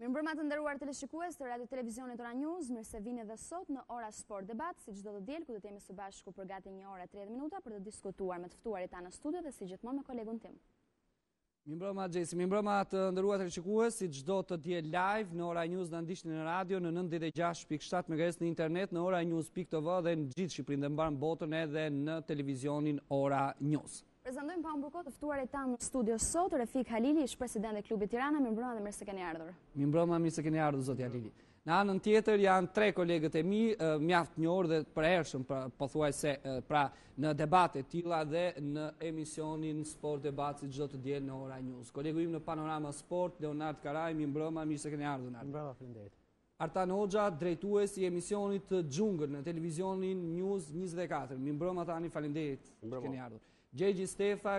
Mirëmbrëma të nderuar teleshikues të Radio Televizionit Ora News, mirë se vini edhe sot në Ora Sport Debat, si çdo të diel ku do të jemi së bashku për gati 1 orë e 30 minuta për të diskutuar me të ftuarit tanë në studio dhe si gjithmonë me kolegun tim. Mirëmbrëma Gjesi, mirëmbrëma të nderuar teleshikues, si çdo të diel live në Ora News në ndiqni në radio në 96.7 MHz në internet në oranews.tv dhe në gjithë Shqipërinë dhe mbar botën edhe në televizionin Ora News. Prezantojmë pa humbur kohë të ftuarit tanë në studio sot, Refik Halili, ish president e klubit Tirana. Mirëmbrëma dhe mirë se keni ardhur. Mirëmbrëma, mirë se keni ardhur zoti Halili. Në anën tjetër janë 3 kolegët e mi, mjaft njohur dhe përhershëm pothuajse pra në debate tilla dhe në emisionin Sport Debat si çdo të diel në Ora News. Kolegu im në Panorama Sport, Leonard Karaj, mirëmbrëma, mirë se keni ardhur. Mirëmbrëma, faleminderit. Artan Hoxha, drejtues i emisionit Xhungël në televizionin News 24. Mirëmbrëma tani, faleminderit që keni ardhur. Gjergji Stefa,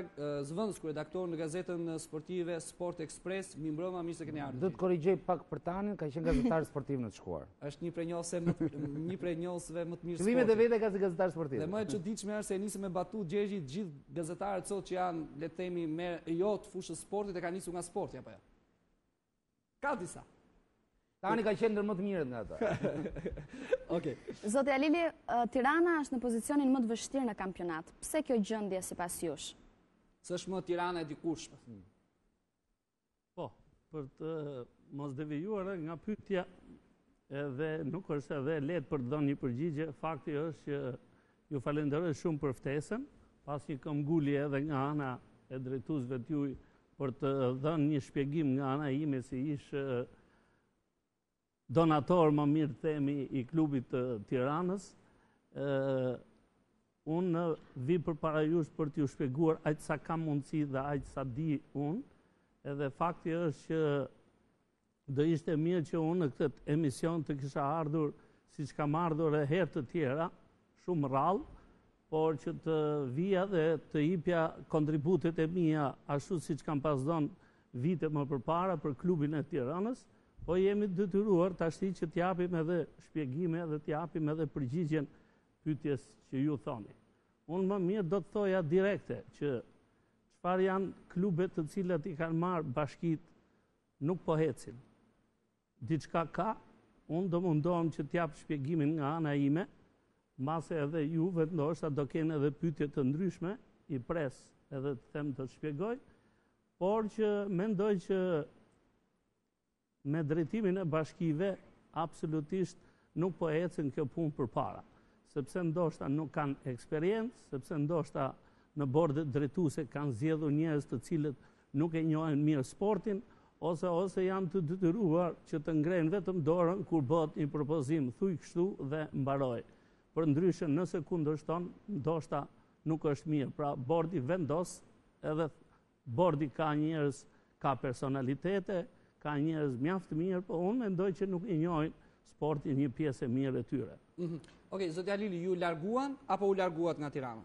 zëvendësku redaktor në gazetën sportive Sport Express, mirëmbrëma, mirë se keni ardhur. Do të korrigjoj pak për tanin, ka qenë gazetar sportiv në të shkuar. Është një prej njohësve më të mirë sportit. Qëllimet e vete ka si gazetar sportiv. Dhe më e çuditshme është se nisi me batut Gjergji, të gjithë gazetarët sot që janë, le të themi, jo të fushës sportit e kanë nisur nga sporti apo jo. Ka disa. Tani ka qenë ndër më të mirët nga ata. Okej. Zoti Halili, Tirana është në pozicionin më të vështirë në kampionat. Pse kjo gjendje sipas jush? S'është më Tirana e dikushme. Po, për të mos devijuar nga pyetja edhe nuk është edhe lehtë për të dhënë një përgjigje, fakti është që ju falenderoj shumë për ftesën, pas një këmbgulje edhe nga ana e drejtuesve të juaj për të dhënë një shpjegim nga ana ime si ish donator, më mirë themi, i klubit të Tiranës. Unë vi përpara jush për t'ju shpjeguar aq sa kam mundësi dhe aq sa di unë, edhe fakti është që do ishte mirë që unë në këtë emision të kisha ardhur siç kam ardhur e herë të tjera, shumë rrallë, por që të vija dhe të jepja kontributet e mia ashtu siç kam pas dhënë vite më përpara për klubin e Tiranës. Po jemi detyruar tashti që t'japim edhe shpjegime dhe t'japim edhe përgjigjen pyetjes që ju thoni. Unë më mirë do të thoja direkte që çfarë janë klubet të cilat i kanë marrë bashkit nuk po ecin. Diçka ka, unë do mundohem që t'jap shpjegimin nga ana ime, mbase edhe juve ndoshta do keni edhe pyetje të ndryshme, i pres edhe të them të shpjegoj, por që mendoj që me drejtimin e bashkive absolutisht nuk po ecën kjo punë përpara, sepse ndoshta nuk kanë eksperiencë, sepse ndoshta në bordet drejtuese kanë zgjedhur njerëz të cilët nuk e njohin mirë sportin, ose janë të detyruar që të ngrenë vetëm dorën kur bëhet një propozim, thuj kështu dhe mbaroj. Përndryshe nëse kundërshton, ndoshta nuk është mirë. Pra bordi vendos, edhe bordi ka njerëz, ka personalitete, ka njerëz mjaft mirë, po unë mendoj që nuk i njohin sportin një pjesë e mirë e tyre. Okej, zoti Halili, ju larguan apo u larguat nga Tirana?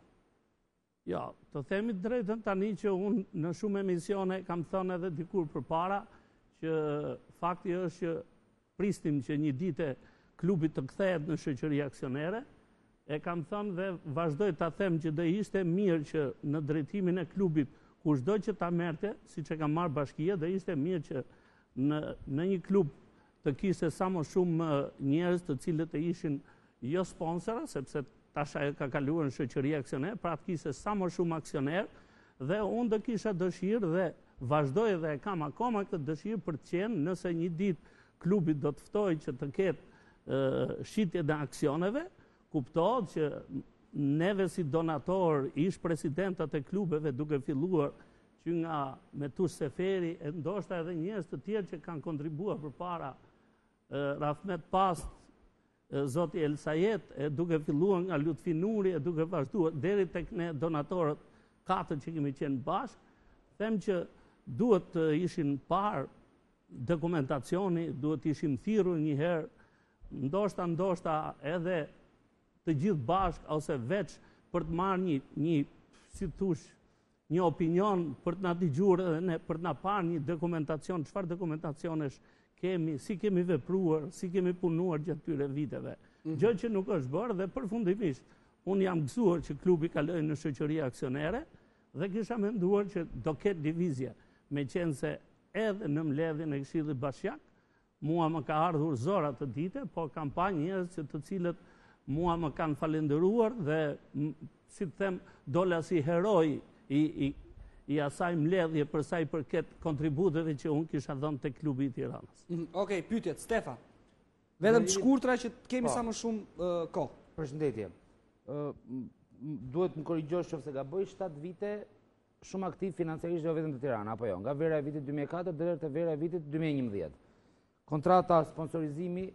Jo, të themi drejtën tani që unë në shumë emisione kam thënë edhe dikur përpara që fakti është që pristim që një ditë klubi të kthehet në shoqëri aksionere, e kam thënë dhe vazhdoj ta them që do ishte mirë që në drejtimin e klubit kushdo që ta merrte, siç e ka marrë bashkia, do ishte mirë që në një klub të kishte sa më shumë njerëz të cilët e ishin jo sponsora, sepse tash ajo ka kaluar në shoqëri aksioner, pra të kishte sa më shumë aksioner, dhe unë do kisha dëshirë dhe vazhdoj dhe e kam akoma këtë dëshirë për të qenë nëse një ditë klubi do të ftojë që të ketë shitje në aksioneve, kuptohet që neve si donator, ish presidentat e klubeve duke filluar që nga Metush Seferi, e ndoshta edhe njerëz të tjerë që kanë kontribuar përpara, Rahmet Past, zoti El Sayed, duke filluar nga Lutfi Nuri, duke vazhduar deri tek ne donatorët 4 që kemi qenë bashkë, them që duhet të ishin parë dokumentacioni, duhet të ishim thirrur një herë, ndoshta edhe të gjithë bashkë ose veç për të marrë një si thosh, një opinion për të na dëgjuar edhe ne, për të na parë një dokumentacion, çfarë dokumentacionesh kemi, si kemi vepruar, si kemi punuar gjatë këtyre viteve. Gjë që nuk është bërë dhe përfundimisht unë jam gëzuar që klubi kaloi në shoqëri aksionere dhe kisha menduar që do ketë divizje, meqense edhe në mbledhjen e Këshillit Bashkiak mua më ka ardhur zora të dite, po kam pa njerëz të cilët mua më kanë falenderuar dhe, si të them, dola si heroj i asaj mbledhje për sa i përket kontributeve që unë kisha dhënë te klubi i Tiranës. Okej, pyetjet, Stefan. Vetëm të shkurtra që kemi sa më shumë kohë. Përshëndetje. Duhet më korrigjosh nëse gaboj, 7 vite shumë aktiv financiarisht jo vetëm të Tirana, apo jo, nga vera e vitit 2004 deri te vera e vitit 2011. Kontrata sponsorizimi,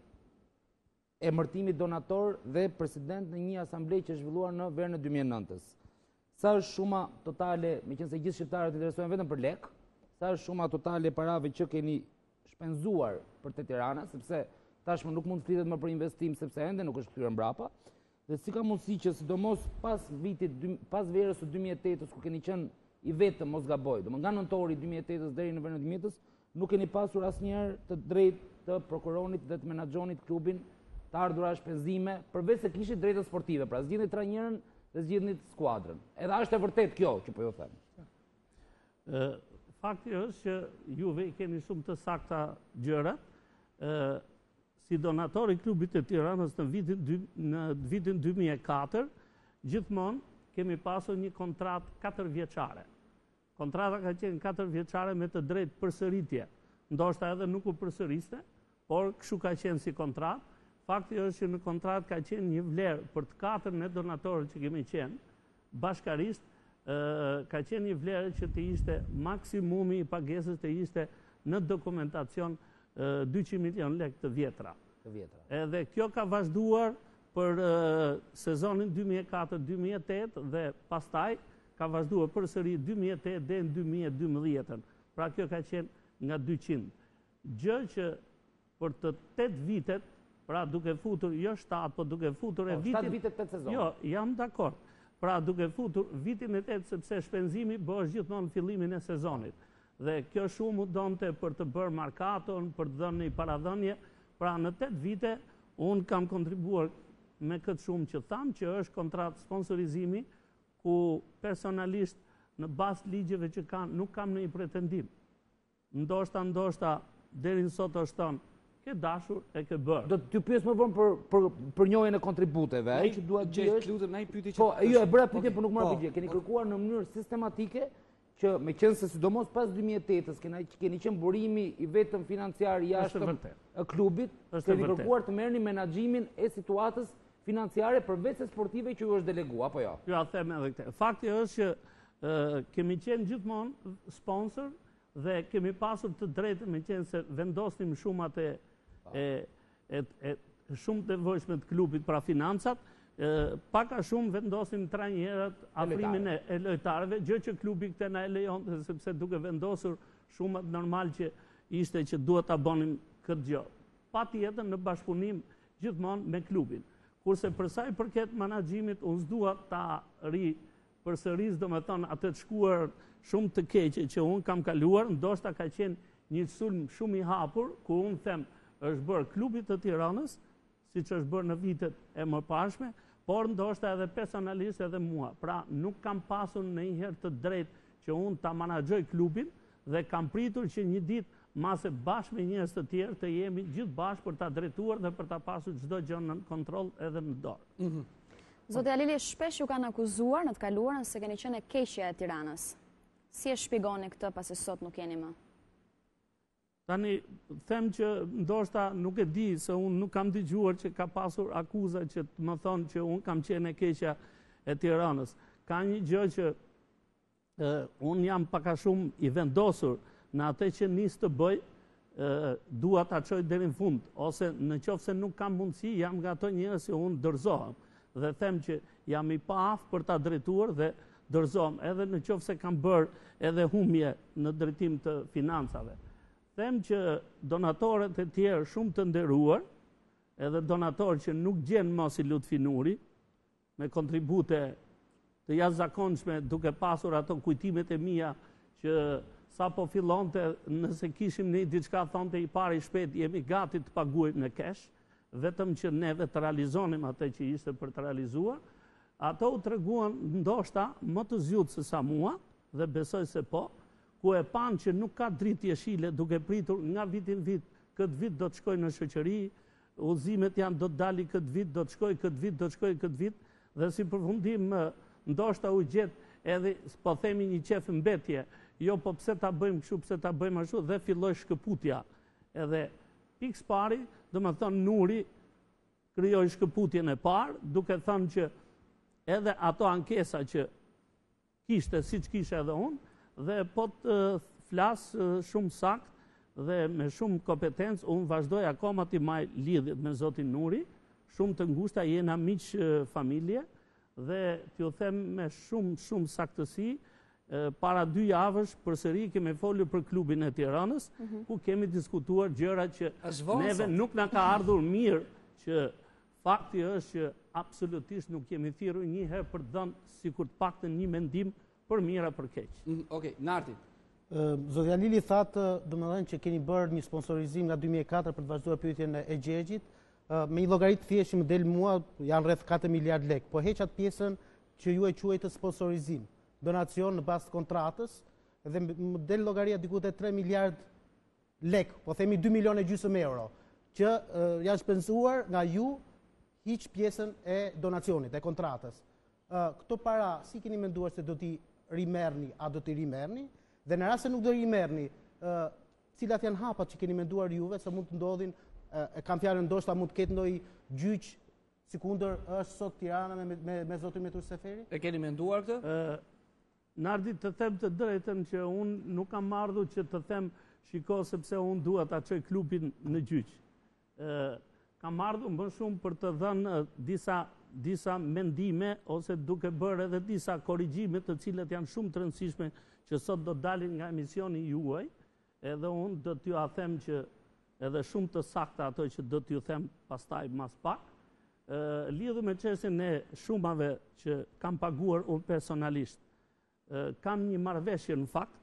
emërtimi donator dhe president në një asamblej që zhvilluar në verën e 2009-s. Sa është shuma totale, meqense gjithë shqiptarët interesohen vetëm për lek, sa është shuma totale parave që keni shpenzuar për te Tirana, sepse tashmë nuk mund të flitet më për investim sepse ende nuk është kthyer mbrapa. Dhe si ka mundësi që sidomos pas verës së 2008-s ku keni qenë i vetëm mos gaboj, domethënë nga nëntori 2008-s deri në verën e 2010-s, nuk keni pasur asnjëherë të drejtë të prokuronit dhe të menaxhonit klubin, të ardhura shpenzime, përveç se kishit drejtë sportive, pra zgjidhni trajnerën dhe zgjidhni skuadrën. Edhe është e vërtet kjo që po ju them. Fakti është që juve i keni shumë të sakta gjëra. Si donator i klubit të Tiranës në vitin 2004, gjithmonë kemi pasur një kontratë 4 vjeçare. Kontrata ka qenë 4 vjeçare me të drejtë përsëritje. Ndoshta edhe nuk u përsëriste, por kështu ka qenë si kontratë. Fakti është që në kontratë ka qenë një vlerë për të 4 ne donatorët që kemi qenë, bashkarisht ka qenë një vlerë që të ishte maksimumi i pagesës të ishte në dokumentacion 200 milion lek të vjetra. Edhe kjo ka vazhduar për sezonin 2004-2008 dhe pastaj ka vazhduar përsëri 2008 dhe në 2012. Pra kjo ka qenë nga 200. Gjë që për të 8 vitet, pra duke futur jo 7, po duke futur e vitin 7 vitet 8 sezon. Jo, jam dakord. Pra duke futur vitin e 8 sepse shpenzimi bëhet gjithmonë fillimin e sezonit. Dhe kjo shumë u donte për të bërë markaton, për të dhënë një paradhënie. Pra në 8 vite unë kam kontribuar me këtë shumë që tham që është kontratë sponsorizimi ku personalisht në bazë ligjeve që kanë nuk kam në i pretendim. Ndoshta deri në sot është tonë ke dashur e ke bërë. Do t'ju pyes më vonë për njohjen e kontributeve, ai që dua të Gjej lutem na i pyeti që. Po, jo e bëra pyetje, por nuk mora pyetje. Keni kërkuar në mënyrë sistematike që meqense sidomos pas 2008-s keni qenë burimi i vetëm financiar jashtë klubit, keni kërkuar të merrni menaxhimin e situatës financiare përveç se sportive që ju është deleguar, apo jo? Jo, them edhe këtë. Fakti është që kemi qenë gjithmonë sponsor dhe kemi pasur të drejtë meqense vendosnim shumat shumë të nevojshme të klubit pra financat, paka shumë vendosim trajnerët afrimin e lojtarëve, gjë që klubi këtë na e lejon, sepse duke vendosur shumat normal që ishte që duhet ta bënim këtë gjë. Patjetër në bashkëpunim gjithmonë me klubin. Kurse për sa i përket menaxhimit, unë s'dua ta përsëris, domethënë atë të shkuar shumë të keqe që unë kam kaluar, ndoshta ka qenë një sulm shumë i hapur, ku unë them është bërë klubit të Tiranës, siç është bërë në vitet e mëparshme, por ndoshta edhe personalisht edhe mua. Pra nuk kam pasur ndonjëherë të drejtë që unë ta menaxhoj klubin dhe kam pritur që një ditë mase bashkë me njerëz të tjerë të jemi gjithë bashkë për ta drejtuar dhe për ta pasur çdo gjë në kontroll edhe në dorë. Zoti Alili, shpesh ju kanë akuzuar në të kaluarën se keni qenë e keqja e Tiranës. Si e shpjegoni këtë pasi sot nuk jeni më? Tani, them që ndoshta nuk e di, se unë nuk kam dëgjuar që ka pasur akuza që të më thonë që unë kam qenë e keqja e Tiranës. Ka një gjë që unë jam paka shumë i vendosur në atë që nis të bëj, dua ta çoj deri në fund, ose në qoftë se nuk kam mundësi, jam nga ato njerëz që unë dorëzohem dhe them që jam i paaftë për ta drejtuar dhe dorëzohem, edhe në qoftë se kam bërë edhe humbje në drejtim të financave. Them që donatorët e tjerë shumë të nderuar, edhe donatorë që nuk gjen më si Lutfi Nuri, me kontribute të jashtëzakonshme duke pasur ato kujtimet e mia që sa po fillonte, nëse kishim ne diçka thonte i pari shpejt, jemi gati të paguajmë në kesh, vetëm që neve të realizonim atë që ishte për të realizuar. Ato u treguan ndoshta më të zgjuar se sa mua, dhe besoj se po, ku e panë që nuk ka dritë jeshile duke pritur nga vitin vit këtë vit do të shkoj në shoqëri, udhëzimet janë do të dali këtë vit, do të shkoj këtë vit, do të shkoj këtë vit, dhe si përfundim ndoshta u gjet edhe po themi një qef mbetje, jo po pse ta bëjmë kështu, pse ta bëjmë ashtu, dhe filloi shkëputja. Edhe pikë pari, domethënë Nuri krijoi shkëputjen e parë, duke thënë që edhe ato ankesa që kishte, siç kisha edhe unë, dhe po të flas shumë sakt dhe me shumë kompetencë, unë vazhdoj akoma të maj lidhjet me zotin Nuri, shumë të ngushta, jena miq familje, dhe t'ju them me shumë saktësi, para 2 javësh përsëri kemi folur për klubin e Tiranës, ku kemi diskutuar gjëra që neve nuk na ka ardhur mirë, që fakti është që absolutisht nuk kemi thirrur një herë për të dhënë sikur të paktën një mendim për mira për keq. Okej, Narti. Zotja Lili thatë, domethënë që keni bërë një sponsorizim nga 2004 për të vazhduar pyetjen e Xhexhit. Me një llogaritë thjesht që më del mua janë rreth 4 miliard lek. Po heq atë pjesën që ju e quajtë sponsorizim, donacion në bazë kontratës, dhe më del llogaria diku te 3 miliard lek, po themi 2 milionë e gjysmë euro, që janë shpenzuar nga ju hiq pjesën e donacionit, e kontratës. Këto para si keni menduar se do t'i rimerrni, a do t'i rimerrni? Dhe në rast se nuk do rimerrni, cilat janë hapat që keni menduar juve se mund të ndodhin? Kam fjalën ndoshta mund të ketë ndonjë gjyq sikundër është sot Tirana me zotin Metur Seferi? E keni menduar këtë? Nardi, të them të drejtën që unë nuk kam ardhur që të them shiko sepse unë dua ta çoj klubin në gjyq. Kam ardhur më shumë për të dhënë disa mendime ose duke bërë edhe disa korrigjime të cilat janë shumë të rëndësishme që sot do dalin nga emisioni juaj, edhe unë do t'ju a them që edhe shumë të sakta ato që do t'ju them pastaj mas pak, lidhur me çështjen e shumave që kam paguar unë personalisht. Kam një marrëveshje në fakt,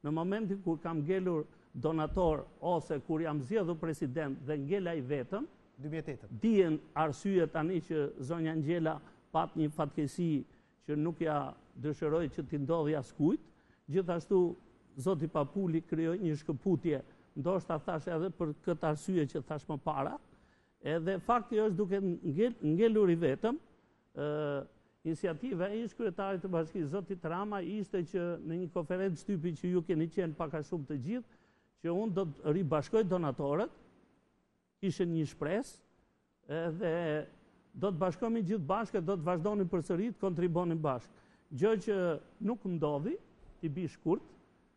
në momentin kur kam ngelur donator ose kur jam zgjedhur president dhe ngela i vetëm, 2008. Dihen arsye tani që zonja Angjela pat një fatkeqësi që nuk ja dëshiroj që t'i ndodhi askujt. Gjithashtu zoti Papuli krijoi një shkëputje, ndoshta thash edhe për këtë arsye që thash më para. Edhe fakti është duke ngelur i vetëm, iniciativa e ish-kryetarit të bashkisë, zotit Rama, ishte që në një konferencë shtypi që ju keni qenë pak a shumë të gjithë, që unë do të ribashkoj donatorët, ishte një shpresë dhe do të bashkohemi gjithë bashkë, do të vazhdonin përsëri të kontribonin bashkë. Gjë që nuk ndodhi, t'i bi shkurt,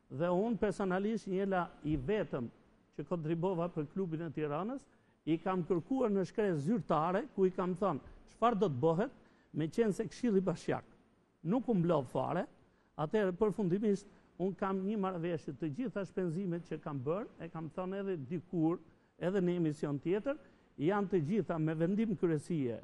dhe unë personalisht njela i vetëm që kontribova për klubin e Tiranës, i kam kërkuar në shkresë zyrtare, ku i kam thënë çfarë do të bëhet, me qenë se Këshilli Bashkiak nuk u mblodh fare, atëherë përfundimisht unë kam një marrëveshje të gjitha shpenzimet që kam bërë, e kam thënë edhe dikur, edhe në emision tjetër, janë të gjitha me vendim kryesie,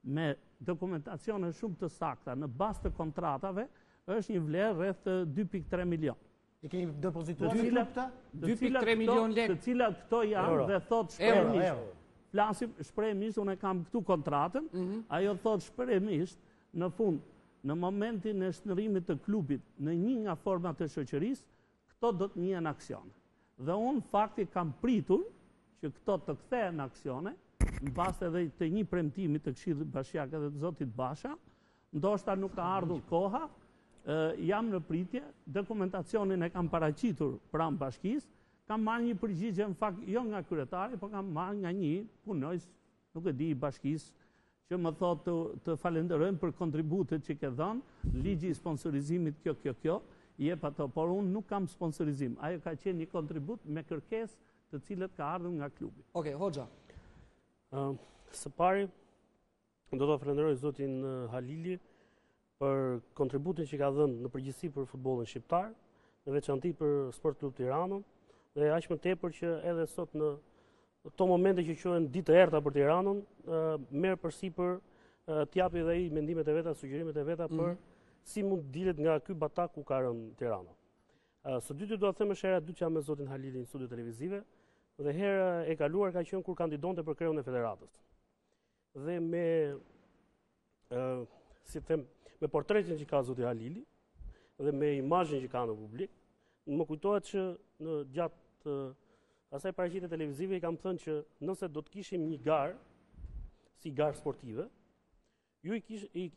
me dokumentacione shumë të sakta, në bazë të kontratave, është një vlerë rreth 2.3 milion. I keni depozituar në klub këta? 2.3 milion lekë. Të cilat këto janë dhe thot shpremisht. Flasim shpremisht, unë e kam këtu kontratën, ajo thot shpremisht, në fund, në momentin e shënërimit të klubit në një nga format të shoqërisë, këto do të njihen aksione. Dhe unë fakti kam pritur që këto të kthehen aksione, në bazë edhe të një premtimi të Këshillit Bashkiak edhe të zotit Basha, ndoshta nuk ka ardhur koha, jam në pritje, dokumentacionin e kam paraqitur pranë bashkisë, kam marrë një përgjigje në fakt jo nga kryetari, por kam marrë nga një punojës, nuk e di, i bashkisë, që më thotë të falenderojmë për kontributet që ke dhënë, ligji i sponsorizimit kjo, jep ato, por unë nuk kam sponsorizim. Ajo ka qenë një kontribut me kërkesë të cilët ka ardhur nga klubi. Okej, Hoxha. Së pari, do të falenderoj zotin Halili për kontributin që ka dhënë në përgjithësi për futbollin shqiptar, në veçanti për Sport Klub Tiranën, dhe aq më tepër që edhe sot në këto momente që quhen ditë e errta për Tiranën, merr përsipër t'japi dhe ai mendimet e veta, sugjerimet e veta për si mund dilet nga ky batak ku ka rënë Tirana. Së dyti do të them është hera e dytë që jam me zotin Halili në studio televizive, dhe hera e kaluar ka qenë kur kandidonte për kreun e federatës. Dhe me portretin që ka zoti Halili dhe me imazhin që ka në publik, më kujtohet që në gjatë asaj paraqitje televizive i kam thënë që nëse do të kishim një garë, si garë sportive, ju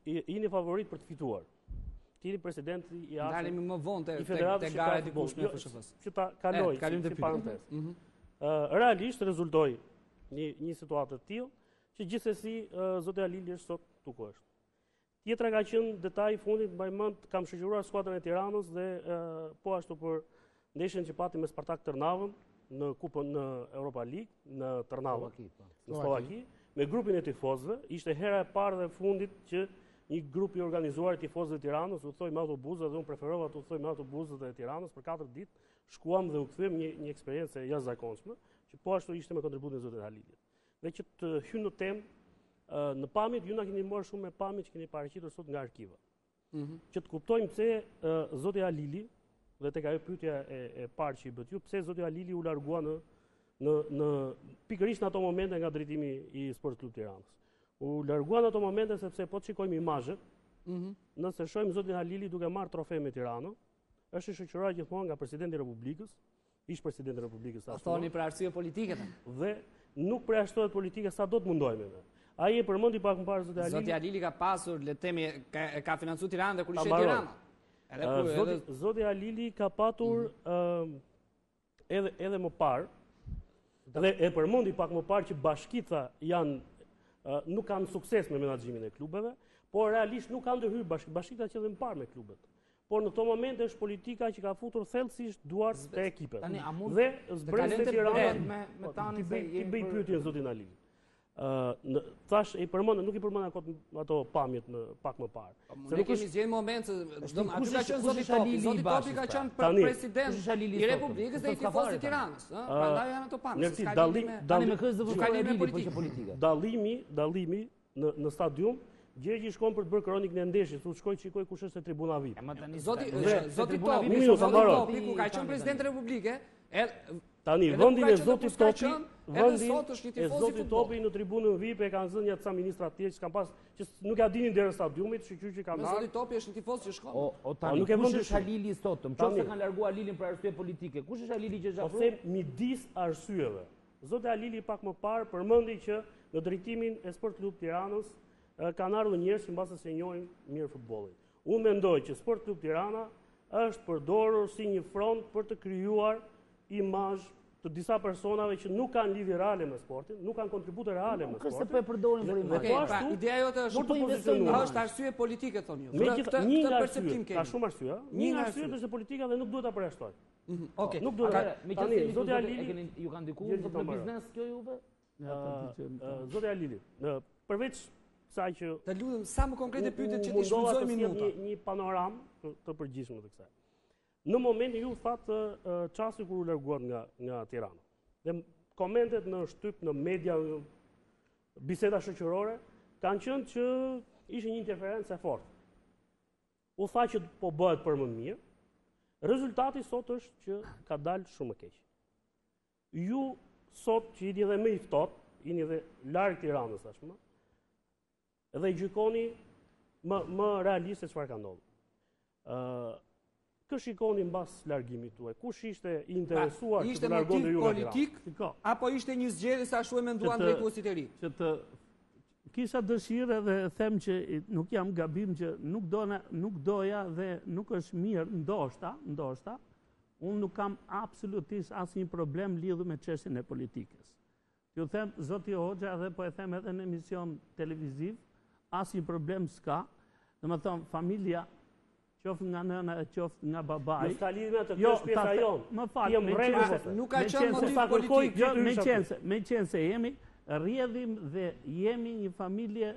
jeni favorit për të fituar. Ti jeni presidenti i Dalemi më vonë te gara e dikush me FSHF-s. Që ta kaloj si parantezë. Realisht rezultoi një situatë të tillë që gjithsesi zoti Alili është sot tuku është. Tjetra ka qenë detaj i fundit, mbaj mend, kam shoqëruar skuadrën e Tiranës dhe po ashtu për ndeshjen që pati me Spartak Trnavën në kupën në Europa League në Trnavë, në Slovaki, me grupin e tifozëve. Ishte hera e parë dhe e fundit që një grup i organizuar i tifozëve të Tiranës u thoi me autobusë dhe unë preferova të u thoj me autobusët e Tiranës për 4 ditë. Shkuam dhe u kthyem një eksperiencë jashtëzakonshme, që po ashtu ishte me kontributin e zotit Halilit. Dhe që të hyjmë në temë, në pamjet, ju na keni marrë shumë me pamjet që keni paraqitur sot nga arkiva. Që të kuptojmë pse zoti Halili, dhe tek ajo pyetja e parë që i bët ju, pse zoti Halili u largua në pikërisht në ato momente nga drejtimi i Sport Club Tiranës. U largua në ato momente sepse po të shikojmë imazhet, nëse shohim zotin Halili duke marrë trofe me Tiranë, është i shoqëruar gjithmonë nga presidenti i Republikës, ish presidenti i Republikës ashtu. Thoni për arsye politike. Dhe nuk përjashtohet politike sa do të mundojmë ne. Ai e përmendi pak më parë zoti Halili. Zoti Halili ka pasur, le të themi, ka financuar Tiranën dhe kur ishte Tirana. Zoti Halili ka patur edhe më parë, dhe e përmendi pak më parë që bashkita nuk kanë sukses me menaxhimin e klubeve, por realisht nuk kanë ndërhyrë bashkita që dhe më parë me klubet. Por në to moment është politika që ka futur thellësisht duart të ekipet. Dhe zbresë të Tirana me tani ti bëj pyetje zotin Halili. Thash nuk i përmend ato pamjet pak më parë. Se nuk kemi zgjedhur moment se aty ka qenë zoti Topi. Zoti Topi ka qenë president i Republikës dhe i tifozëve të Tiranës, prandaj janë ato pamje. Tani me kështu do politika. Dallimi në stadium, gjë që shkon për të bërë kronikën e ndeshjes, u shkoj shikoj kush është tribuna VIP. Zoti Topi, ku ka qenë president i Republikës, tani vendin e zotit Topi në tribunën VIP e kanë zënë një ca ministra të tjerë që kanë pas që nuk ja dinin deri në stadiumit, shqyr që kanë. Zoti Topi është një tifoz që shkon. O tani kush është Halili sot? Nëse kanë larguar Halilin për arsye politike, kush është Halili që është afër? Po them midis arsyeve. Zoti Halili pak më parë përmendi që në drejtimin e Sport Club Tiranës kanë ardhur njerëz që mbase se njohin mirë futbollin. Unë mendoj që Sport Club Tirana është përdorur si një front për të krijuar imazh të disa personave që nuk kanë lidhje reale me sportin, nuk kanë kontribute reale me sportin. Kërse po e përdorin për imazh. Ideja jote është arsye politike thonë ju. Një nga arsye, ka shumë arsye, një nga arsye është politika dhe nuk duhet ta përjashtoj. Okej. Nuk duhet. Meqenëse zoti Halili ju kanë ndikuar në biznes kjo juve? Zoti Halili, përveç kësaj që të lutem sa më konkrete pyetjet që ti shfrytëzoj minuta. Një panoramë të përgjithshme të kësaj. Në momentin ju thatë çasti kur u larguat nga Tirana. Dhe komentet në shtyp, në media, biseda shoqërore, kanë qenë që ishte një interferencë e fortë. U tha që po bëhet për më mirë. Rezultati sot është që ka dalë shumë keq. Ju sot që jeni edhe më i ftohtë, jeni edhe larg Tiranës tashmë, edhe i gjykoni më realisht se çfarë ka ndodhur. Kë shikoni mbas largimit tuaj? Kush ishte i interesuar që të largonte ju nga Tirana? Ishte motiv politik apo ishte një zgjedhje sa ashtu e menduan drejtuesit e ri? Që të kisha dëshirë dhe them që nuk jam gabim që nuk doja dhe nuk është mirë, ndoshta, unë nuk kam absolutisht asnjë problem lidhur me çështjen e politikës. Ju them zoti Hoxha dhe po e them edhe në emision televiziv, asnjë problem s'ka. Domethënë familja qoftë nga nëna, qoftë nga babai. Nuk ka lidhje me atë, kjo është pjesa jonë. Më fal, nuk ka qenë motiv politik. Meqense jemi rrjedhim dhe jemi një familje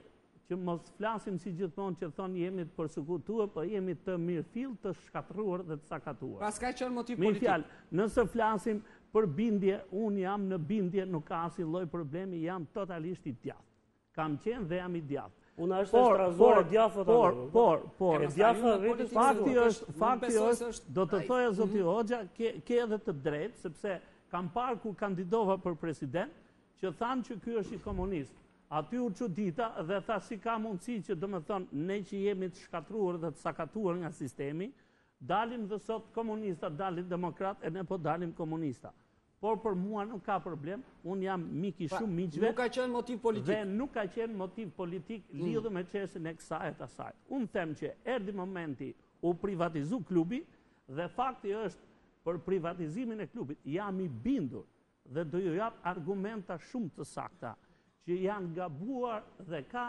që mos flasim si gjithmonë që thonë jemi të përsekutuar, po jemi të mirëfill, të shkatërruar dhe të sakatuar. Pas ka qenë motiv politik. politik. Me fjalë, nëse flasim për bindje, unë jam në bindje, nuk ka asnjë lloj problemi, jam totalisht i djathtë. Kam qenë dhe jam i djathtë. Unë është trazuar djathtë por fakti është do të thoja zoti Hoxha ke edhe të drejtë sepse kam parë ku kandidova për president që thanë që ky është i komunist. Aty u çudita dhe tha si ka mundësi që domethënë ne që jemi të shkatruar dhe të sakatuar nga sistemi, dalim dhe sot komunista, dalim demokrat e ne po dalim komunista. por për mua nuk ka problem, unë jam mik i shumë miqve. Nuk ka qenë motiv politik. Dhe nuk ka qenë motiv politik lidhur me çështjen e kësaj të asaj. Unë them që erdhi momenti u privatizu klubi dhe fakti është për privatizimin e klubit jam i bindur dhe do ju jap argumenta shumë të sakta që janë gabuar dhe ka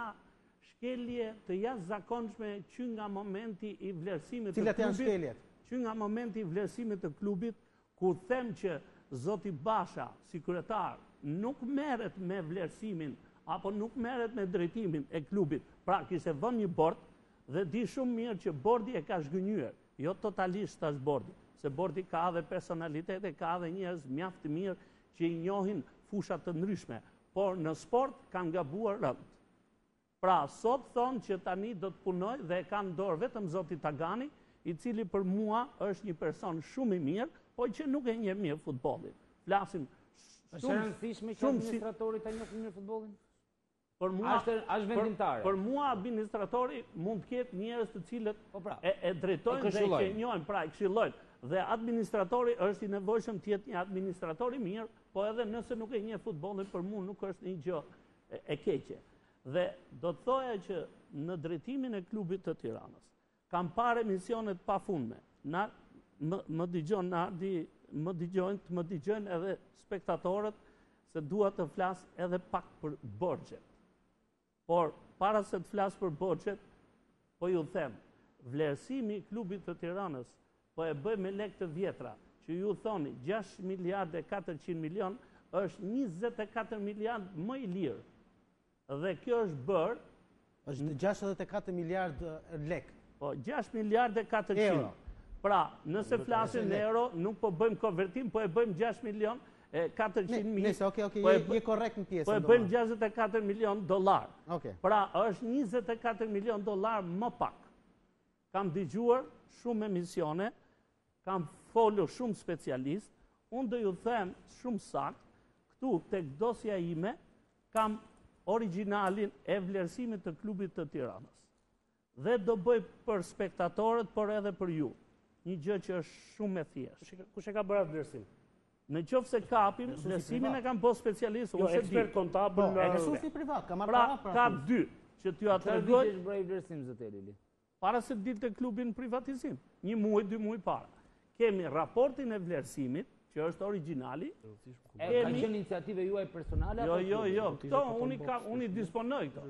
shkelje të jashtëzakonshme që nga momenti i vlerësimit të klubit. Cilat janë shkeljet? Që nga momenti i vlerësimit të klubit, ku them që Zoti Basha, si kryetar, nuk merret me vlerësimin apo nuk merret me drejtimin e klubit. Pra, kishte vënë një bord dhe di shumë mirë që bordi e ka zhgënjyer, jo totalisht tash bordi, se bordi ka edhe personalitete, ka edhe njerëz mjaft të mirë që i njohin fusha të ndryshme, por në sport kanë gabuar rënd. Pra, sot thonë që tani do të punoj dhe e kanë dorë vetëm Zoti Tagani, i cili për mua është një person shumë i mirë, po që nuk e njeh mirë futbollin. Flasim Është e rëndësishme që administratori ta njohë mirë futbollin? Për mua është vendimtare. Për mua administratori mund të ketë njerëz të cilët e drejtojnë dhe e njohin, pra e këshillojnë. Dhe administratori është i nevojshëm të jetë një administrator i mirë, po edhe nëse nuk e njeh futbollin, për mua nuk është një gjë e keqe. Dhe do të thoya që në drejtimin e klubit të Tiranës kam parë emisione të pafundme. Më dëgjojnë edhe spektatorët se dua të flas edhe pak për borxhet. Por para se të flas për borxhet, po ju them, vlerësimi i klubit të Tiranës po e bëj me lekë të vjetra, që ju thoni 6 miliardë 400 milion është 24 miliardë më i lirë. Dhe kjo është bërë është 64 miliardë lekë. Po 6 miliardë 400 euro. Pra, nëse flasim në euro, nuk po bëjmë konvertim, po e bëjmë 6 milion 400 mijë. Nëse, je korrekt në pjesën. Po e bëjmë 64 milion dollar. Okay. Pra, është 24 milion dollar më pak. Kam dëgjuar shumë emisione, kam folur shumë specialist, unë do ju them shumë sakt, këtu tek dosja ime, kam originalin e vlerësimit të klubit të Tiranës. Dhe do bëj për spektatorët, por edhe për ju. Një gjë që është shumë e thjeshtë. Kush e ka bërë atë vlerësim? Në qoftë se kapim, vlerësimin e kam bërë specialist, jo ekspert kontabël. Resursi privat, ka marrë para. Pra, ka dy që t'ju atregoj. Çfarë bëri vlerësim zot Elili? Para se dilte klubin privatizim. 1 muaj, 2 muaj para. Kemi raportin e vlerësimit, që është originali. Ka qenë iniciative juaj personale? Jo. Këto unë i disponoj këto.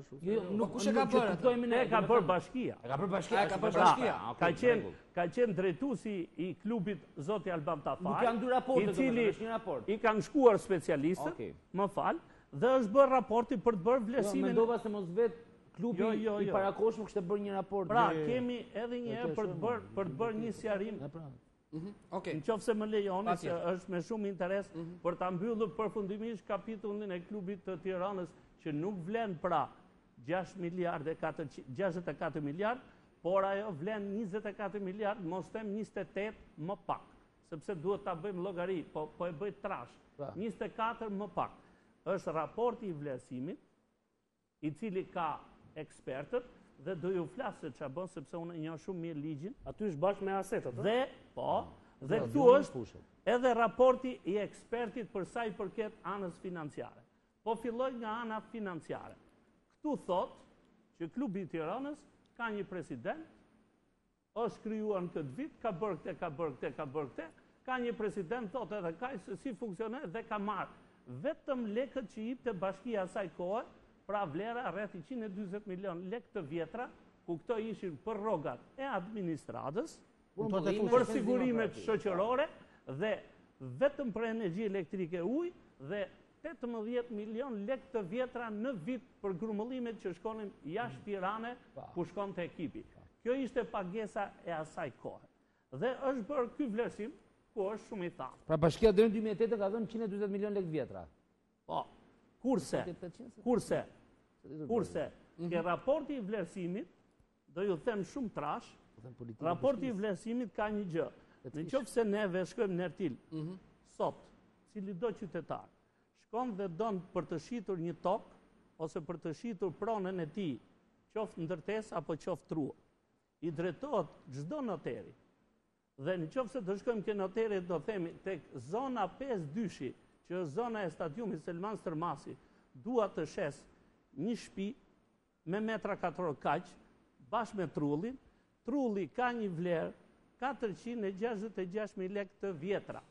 Nuk kush e ka bërë? E ka bërë bashkia. E ka bërë bashkia? Ka qenë drejtuesi i klubit zoti Alban Tafaj. Nuk janë dy raporte, i cili është një raport. I kanë shkuar specialistët, më fal, dhe është bërë raporti për të bërë vlerësimin. Mendova se mos vetë klubi i parakoshëm kishte bërë një raport. Pra, kemi edhe një herë për të bërë një sqarim. Në qoftë se më lejoni, se është me shumë interes për ta mbyllur përfundimisht kapitullin e klubit të Tiranës, që nuk vlen pra 64 miliard, por ajo vlen 24 miliard, mos them 28 më pak, sepse duhet ta bëjmë llogari, po e bëj trash. 24 më pak. Është raporti i vlerësimit, i cili ka ekspertët, dhe do ju flasë se ç'a bën, sepse unë njoh shumë mirë ligjin. Aty është bashkë me asetat. Dhe këtu është edhe raporti i ekspertit për sa i përket anës financiare. Po filloj nga ana financiare. Këtu thot që klubi i Tiranës ka një president, është krijuar në këtë vit, ka bërë këtë, ka një president thot edhe kaj se si funksionon dhe ka marrë vetëm lekët që jepte bashkia asaj kohe. Pra vlera rreth 140 milion lekë të vjetra, ku këto ishin për rrogat e administratës, për sigurimet shoqërore dhe vetëm për energji elektrike ujë dhe 18 milion lekë të vjetra në vit për grumullimet që shkonin jashtë Tirane, ku shkonte ekipi. Kjo ishte pagesa e asaj kohe. Dhe është bërë ky vlerësim, ku është shumë i thakë. Pra bashkia deri në 2008 ka dhënë 140 milion lekë vjetra. Po. Kurse, ke raporti i vlerësimit, do ju them shumë trash, raporti i vlerësimit ka një gjë. Në qoftë se neve shkojmë në Ertil, sot, cili do qytetar, shkon dhe don për të shitur një tokë, ose për të shitur pronën e tij, qoftë ndërtesë apo qoftë tru, i drejtohet çdo noteri. Dhe në qoftë se të shkojmë ke noterit, do themi, tek zona 5-2, që është zona e stadiumit Selman Stërmasi, dua të shes një shtëpi me metra katror kaq, bashkë me trullin. Trulli ka një vlerë 466.000 lekë të vjetra,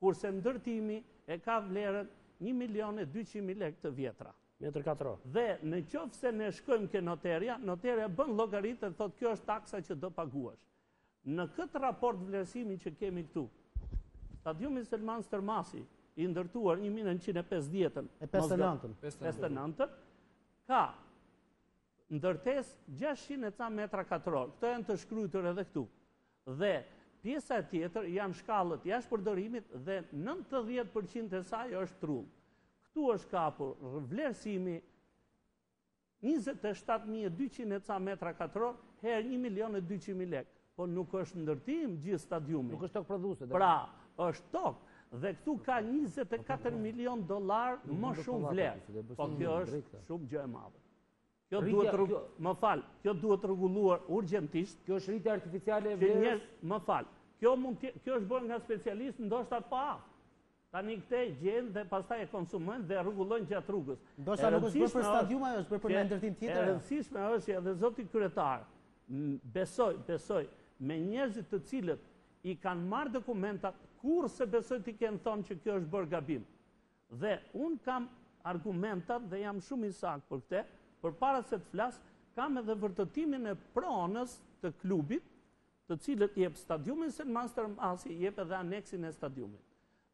kurse ndërtimi e ka vlerën 1.200.000 lekë të vjetra. Metër katror. Dhe në qoftë se ne shkojmë ke noterja bën llogaritë dhe thotë kjo është taksa që do paguash. Në këtë raport vlerësimi që kemi këtu, stadiumi Selman Stërmasi, i ndërtuar 1950-ën, E 59-ën. ka ndërtes 600 ca metra katror. Këto janë të shkruar edhe këtu. Dhe pjesa tjetër janë shkallët jashtë përdorimit dhe 90% e saj është trull. Këtu është kapur vlerësimi 27.200 ca metra katror herë 1.200.000 lekë. Po nuk është ndërtim gjithë stadiumi. Nuk është tokë prodhuese. Pra, është tokë. Dhe këtu ka 24 milion dollar më shumë vlerë. Po kjo është shumë gjë e madhe. Kjo duhet rregulluar urgjentisht. Kjo është rritje artificiale e vlerës. Më fal. Kjo është bërë nga specialist ndoshta pa. Tani këte gjenë dhe pastaj e konsumojnë dhe rregullojnë gjatë rrugës. Ndoshta nuk është bërë për stadium, ajo është bërë për një ndërtim tjetër. E rëndësishme është edhe zoti kryetar, besoj, me njerëzit të cilët i kanë marrë dokumentat, kurse besoj t'i kenë thonë që kjo është bërë gabim. Dhe unë kam argumentat dhe jam shumë i saktë për këte, përpara se të flas, kam edhe vërtetimin e pronës të klubit, të cilët jep stadiumin Selman Stërmasi, jep edhe aneksin e stadiumit.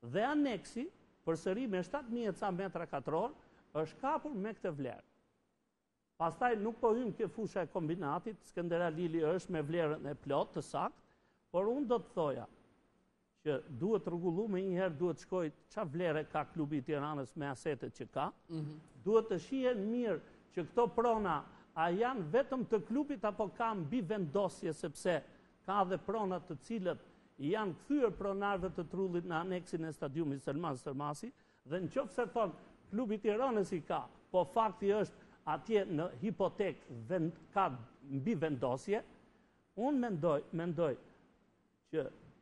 Dhe aneksi, përsëri me 7.000 ca metra katror, është kapur me këtë vlerë. Pastaj nuk po hym ke fusha e kombinatit, Skënder Alili është me vlerën e plot të saktë, por unë do të thoja që duhet rregullu me njëherë, duhet shkoj çfarë vlere ka klubi i Tiranës me asetet që ka, duhet të shihen mirë që këto prona a janë vetëm të klubit apo ka mbi vendosje, sepse ka dhe prona të cilët janë kthyer pronarëve të trullit në aneksin e stadiumit Selman Stërmasi, dhe në qoftë se thonë klubi i Tiranës i ka, po fakti është atje në hipotek ka mbi vendosje, unë mendoj që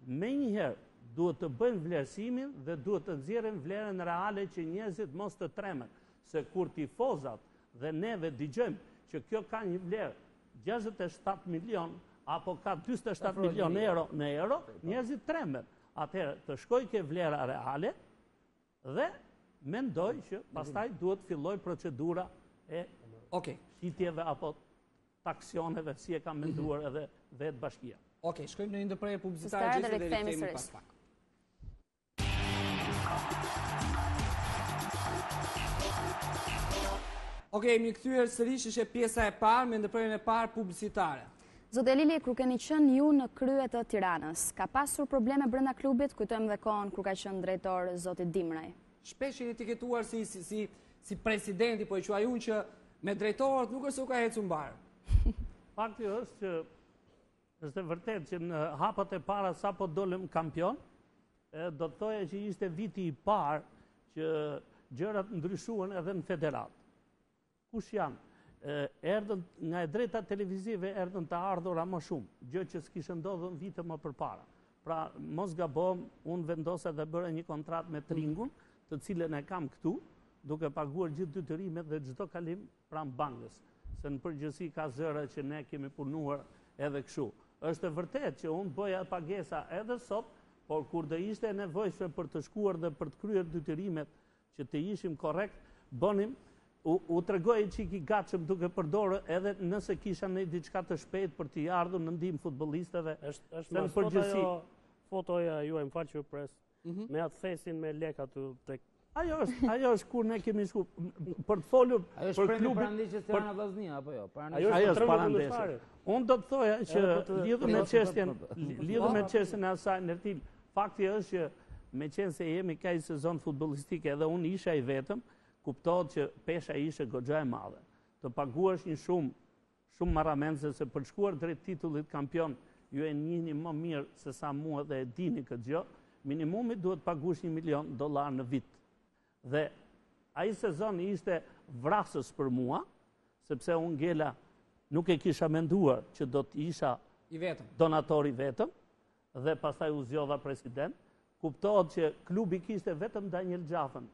me njëherë duhet të bëjnë vlerësimin dhe duhet të nxjerrin vlerën reale që njerëzit mos të tremen, se kur tifozat dhe neve dëgjojmë që kjo ka një vlerë 67 milion apo ka 47 milion euro në euro, njerëzit tremen. Atëherë të shkoj ke vlera reale dhe mendoj që pastaj duhet filloj procedura e shitjeve apo taksioneve si e ka menduar edhe vetë bashkia. Okej, shkojmë në një ndërprerje publicitare gjithë dhe rikthehemi pas pak. Okej, mi kthyer sërish është pjesa e parë me ndërprerjen e parë publicitare. Zotë Elili, kur keni qenë ju në krye të Tiranës, ka pasur probleme brenda klubit, kujtojmë dhe kohën kur ka qenë drejtor zoti Dimraj. Shpesh jeni etiketuar si presidenti, po e quaj unë që me drejtorët nuk është se u ka ecur mbar. Fakti është që është e vërtet që në hapat e para sa po dolëm kampion, do të thoja që ishte viti i parë që gjërat ndryshuan edhe në federat. Kush janë? Erdhën nga e drejta televizive erdhën të ardhura më shumë, gjë që s'kishte ndodhur vite më përpara. Pra, mos gabom, unë vendosa dhe bëra një kontratë me Tringun, të cilën e kam këtu, duke paguar gjithë detyrimet dhe çdo kalim pranë bankës. Se në përgjithësi ka zëra që ne kemi punuar edhe kështu. Është e vërtet që unë bëja pagesa edhe sot, por kur do ishte e nevojshme për të shkuar dhe për të kryer detyrimet që të ishim korrekt, bënim. U tregoj çik i gatshëm duke përdorur edhe nëse kisha në diçka të shpejt për t'i ardhur në ndihmë futbollistëve. Është në përgjithësi fotoja juaj, më fal që pres. Me atë thesin me lek aty tek. Ajo është kur ne kemi shku për të folur për klubin. Parandeshjes Tirana Vllaznia apo jo? Ajo është parandeshje. Unë do të thoja që lidhur me çështjen e asaj Nertil, fakti është që meqense jemi kaq sezon futbollistik edhe unë isha i vetëm, kuptohet që pesha ishte goxha e madhe. Të paguash një shumë marramense se për shkuar drejt titullit kampion, ju e njihni më mirë se sa mua dhe e dini këtë gjë, minimumi duhet paguash $1 milion në vit. Dhe ai sezon ishte vrasës për mua, sepse unë Gela nuk e kisha menduar që do të isha i vetëm, donator i vetëm, dhe pastaj u zgjodha president, kuptohet që klubi kishte vetëm Daniel Gjafën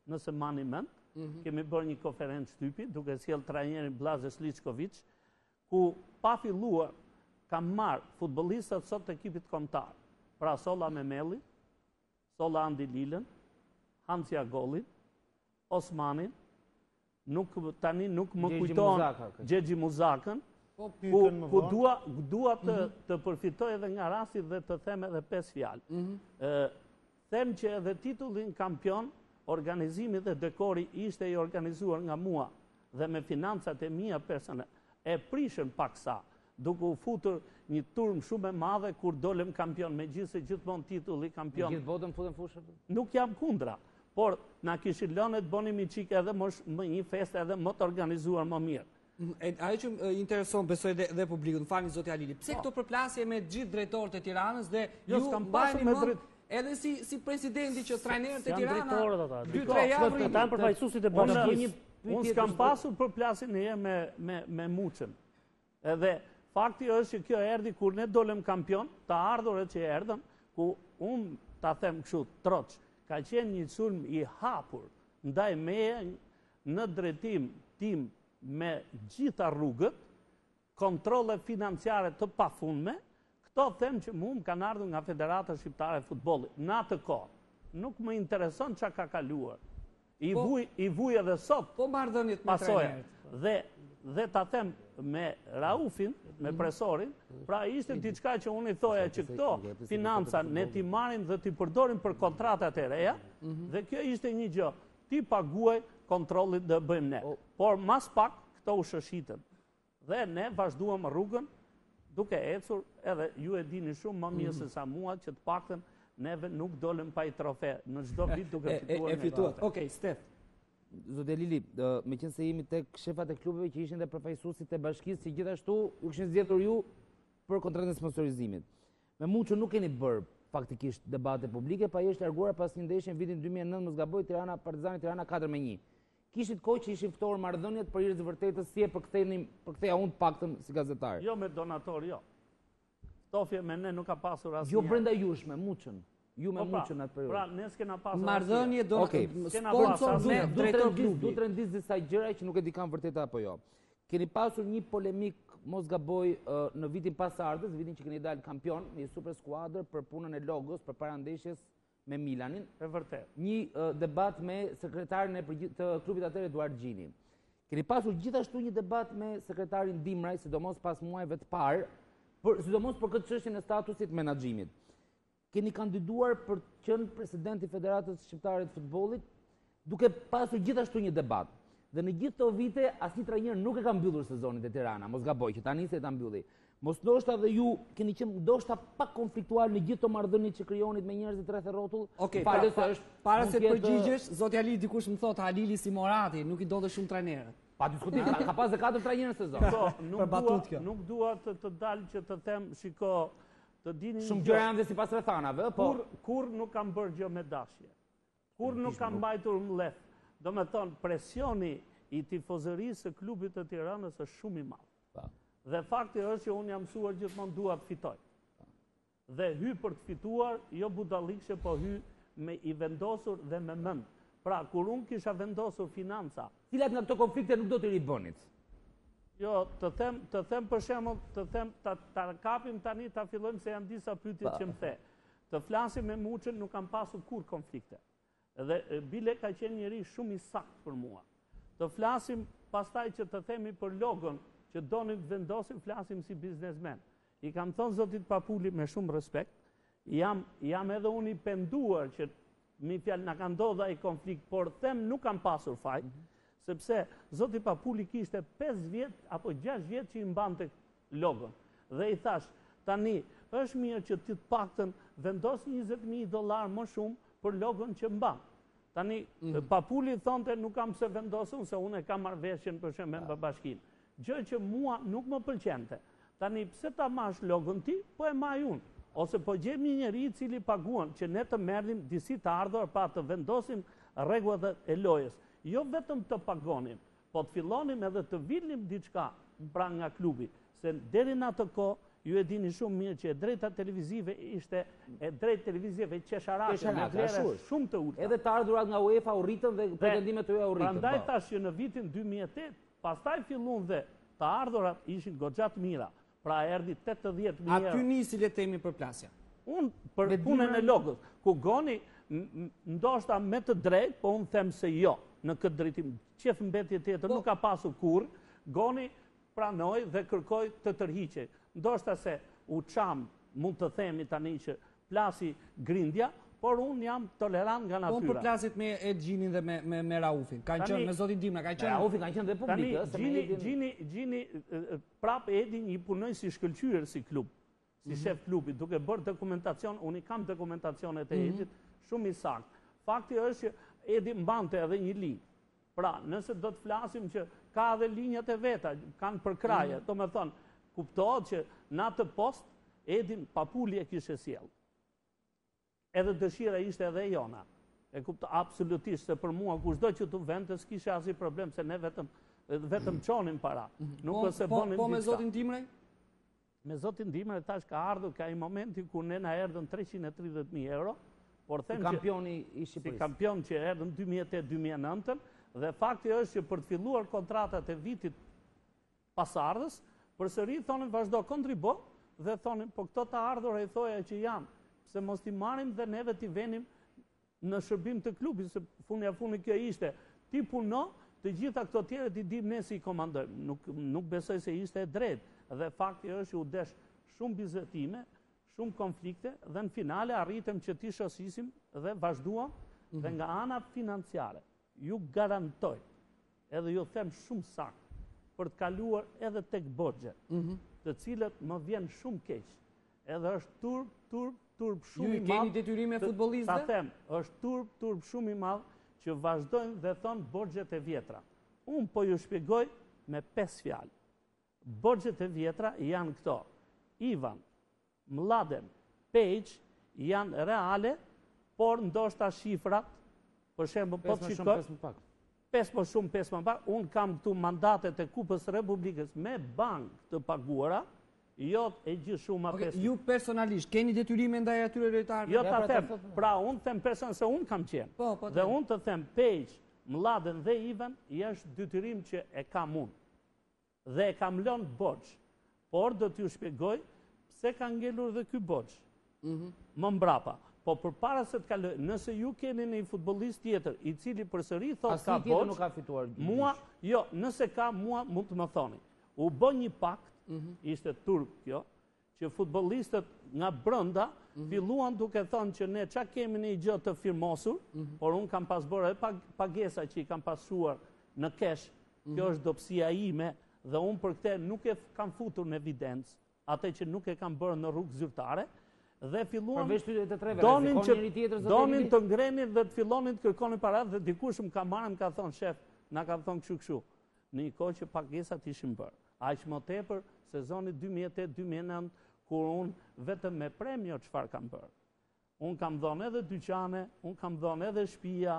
nëse mani mend, kemi bërë një konferencë shtypi, duke sjell trajnerin Blaze Sliçković, ku pa filluar kam marrë futbollistat sot të ekipit kombëtar. Pra Solla Memeli, Solla Andi Lilën, Hansi Agolin, Osmanin, tani nuk më kujton Gjegji Muzakën, ku dua të përfitoj edhe nga rasti dhe të them edhe 5 fjalë. Them që edhe titullin kampion, organizimi dhe dekori ishte i organizuar nga mua dhe me financat e mia personale. E prishën paksa, duke u futur një turm shumë e madhe kur dolem kampion, megjithëse gjithmonë titulli kampion. Gjithë botën futen fushën? Nuk jam kundra, por na kishin lënë të bënim një çik edhe më një festë edhe më të organizuar më mirë. Ajo që më intereson, besoj dhe publikun, falni zoti Halili, pse këto përplasje me gjithë drejtorët e Tiranës dhe ju mbajeni mend edhe si presidenti që trajnerët e Tirana 2-3 javë ata janë përfaqësuesit e bashkisë. Unë s'kam pasur përplasjen e me Muçën. Edhe fakti është që kjo erdhi kur ne dolem kampion, të ardhurët që erdhën, ku unë ta them kështu troç, ka qenë një sulm i hapur ndaj meje në drejtim tim me gjitha rrugët, kontrole financiare të pafundme. Këto them që mu më kanë ardhur nga Federata Shqiptare e Futbollit. Në atë kohë nuk më intereson çka ka kaluar. I vuj edhe sot marrëdhëniet me trajnerët. Dhe ta them me Raufin, me presorin, pra ishte diçka që unë i thoja që këto financa ne ti marrim dhe ti përdorim për kontratat e reja, dhe kjo ishte një gjë. Ti paguaj kontrollit dhe bëjmë ne. Por mas pak këto u shëshitën. Dhe ne vazhduam rrugën duke ecur, edhe ju e dini shumë më mirë se sa mua që të paktën neve nuk dolem pa i trofe në çdo vit duke fituar. Okej, Stef. Zotë Lili, me qenë se jemi tek shefat e klubeve që ishin dhe përfaqësuesit e bashkisë që gjithashtu ju kishin zgjedhur ju për kontratën e sponsorizimit. Me Muçën nuk keni bërë faktikisht debate publike, pa i është larguar pas një ndeshje në vitin 2009 mos gaboj Partizani Tirana 4-1. Kishit kohë që ishin ftuar marrëdhëniet për hir të vërtetës si e përktheja unë të paktën si gazetar. Jo me donator, jo. Ftofje me ne nuk ka pasur asnjë. Jo brenda jush me Muçën. Ju me Muçën atë periudhë. Pra, ne s'kena pasur. Marrëdhënie do sponsor drejtor klubi. Do të rendis disa gjëra që nuk e di kanë vërtetë apo jo. Keni pasur një polemik, mos gaboj, në vitin pasardhës, vitin që keni dalë kampion, një super skuadër për punën e logos përpara ndeshjes me Milanin. E vërtet. Një debat me sekretarin të klubit atëherë Eduard Gjini. Keni pasur gjithashtu një debat me sekretarin Dimraj, sidomos pas muajve të parë, sidomos për këtë çështjen e statusit menaxhimit. Keni kandiduar për të qenë presidenti i Federatës Shqiptare të Futbollit, duke pasur gjithashtu një debat. Dhe në gjithë këto vite asnjë trajner nuk e ka mbyllur sezonin te Tirana, mos gaboj që tani se ta mbylli. Mos ndoshta dhe ju keni qenë ndoshta pak konfliktual në gjithë këto marrëdhënie që krijonit me njerëzit rreth rrotull. Okej, para se përgjigjesh, zoti Halili dikush më thot Halili si Morati, nuk i donte shumë trajnerët. Pa diskutim, ka pas 4 trajnerë në sezon. Nuk dua të dalë që të them, shiko, të dini shumë gjëra janë dhe sipas rrethanave, po kur nuk kam bërë gjë me dashje. Kur nuk kam mbajtur mlef. Domethënë presioni i tifozërisë së klubit të Tiranës është shumë i madh. Dhe fakti është që unë jam mësuar gjithmonë dua të fitoj. Dhe hy për të fituar, jo budallikëshe, po hy me i vendosur dhe me mend. Pra, kur unë kisha vendosur financa... Cilat nga këto konflikte nuk do të ribonit? Jo, të them për shembull, ta kapim tani, ta fillojmë se janë disa pyetje që më the. Të flasim me Muçën nuk kam pasur kur konflikte. Dhe bile ka qenë njëri shumë i saktë për mua. Të flasim pastaj që të themi për logon që donim të vendosim, flasim si biznesmen. I kam thënë zotit Papuli me shumë respekt, jam edhe unë i penduar që mi fjalë na ka ndodhur ai konflikt, por them nuk kam pasur fajt, sepse zoti Papuli kishte 5 vjet apo 6 vjet që i mbante logon. Dhe i thash, tani është mirë që ti të paktën vendos $20,000 më shumë për logon që mban. Tani Papuli thonte nuk kam pse vendosur se unë e kam marrëveshjen për shembull me bashkinë. Gjë që mua nuk më pëlqente. Tani pse ta marrësh logon ti, po e maj unë. Ose po gjem një njeri i cili paguan që ne të merrim disi të ardhur pa të vendosim rregullat e lojës. Jo vetëm të pagonim, po të fillonim edhe të vilnim diçka pra nga klubi, se deri në atë kohë ju e dini shumë mirë që e drejta televizive ishte e drejt televizive qesharake me vlera shumë të ulta. Edhe të ardhurat nga UEFA u rritën dhe pretendimet të UEFA u rritën. Prandaj tash që në vitin 2008, pastaj fillun dhe të ardhurat ishin goxha të mira. Pra erdhi 80.000 euro. Aty nisi le të themi përplasja. Unë për punën e logës, ku goni ndoshta me të drejt, po unë them se jo në këtë drejtim. Qef mbetje tjetër nuk ka pasur kur, goni pranoj dhe kërkoj të tërhiqe. Ndoshta se u çam, mund të themi tani që plasi grindja, por unë jam tolerant nga natyra. Po për plasit me Gjinin dhe me Raufin, kanë qenë me zotin Dimra, kanë qenë... Raufin kanë qenë dhe publikës. Gjini prap Edi një punoj si shkëlqyer si klub, si shef klubit, duke bërë dokumentacion, unë i kam dokumentacionet e Edit, shumë i saktë. Fakti është që Edi mbante edhe një linjë. Pra, nëse do të flasim që ka edhe linjat e veta, kanë për kraje, do me thonë, kuptohet që në atë post, Edin papulli e kishe sjellë. Edhe dëshira ishte edhe jona. E kupto absolutisht se për mua kushdo që tu vente s'kishe asnjë problem se ne vetëm çonim para. Nuk ose bonin diçka. Po me zotin Dimrej? Me zotin Dimrej tash ka ardhur ka i momenti ku ne na erdhën 330.000 euro, por them që kampioni i Shqipërisë. Si kampion që erdhën 2008-2009 dhe fakti është që për të filluar kontratat e vitit pasardhës, përsëri thonin vazhdo kontribo dhe thonin po këto të ardhur e thoja që janë se mos t'i marrim dhe neve t'i venim në shërbim të klubit, se funi kjo ishte, ti puno, të gjitha këto tjere t'i dim ne si i komandojmë. Nuk besoj se ishte e drejt, dhe fakti është u desh shumë bizetime, shumë konflikte, dhe në finale arritëm që t'i shosisim dhe vazhduam, dhe nga ana financiare, ju garantoj, edhe ju them shumë saktë, për të kaluar edhe tek borxhet, të cilët më vjen shumë keq, edhe është turp shumë i madh. Ju keni detyrime futbolliste? Ta them, është turp shumë i madh që vazhdojnë dhe thonë borxhet e vjetra. Unë po ju shpjegoj me 5 fjalë. Borxhet e vjetra janë këto. Ivan, Mladen, Pejç janë reale, por ndoshta shifrat, për shembull, po të shikoj 5 më shumë, 5 më pak. Unë kam këtu mandatet e Kupës Republikës me bankë të paguara, jo e gjithë shumë a 5. Ju personalisht, keni detyrime ndaj atyre lojtarëve? Jo ta them, pra unë them person se unë kam qenë. Dhe unë të them Pejç, Mladen dhe Ivan, është detyrim që e kam unë. Dhe e kam lënë borxh. Por do t'ju shpjegoj pse ka ngelur dhe ky borxh. Më mbrapa. Po përpara se të kaloj, nëse ju keni një futbollist tjetër i cili përsëri thot ka borxh, nuk ka fituar. Mua, jo, nëse ka mua mund të më thoni. U bë një pakt, ishte turp kjo, që futbollistët nga brenda filluan duke thonë që ne çka kemi një gjë të firmosur, por unë kam pas bërë edhe pagesa që i kam pasuar në kesh, kjo është dobësia ime dhe unë për këtë nuk e kam futur në evidencë, atë që nuk e kam bërë në rrugë zyrtare, dhe filluan donin të ngrenin dhe të fillonin të kërkonin para dhe dikush më ka marrë më ka thonë shef, na ka thonë kështu. Në një kohë që pagesat ishin bërë. Aq më tepër sezoni 2008-2009 kur unë vetëm me premio çfarë kam bërë. Unë kam dhënë edhe dyqane, unë kam dhënë edhe shtëpia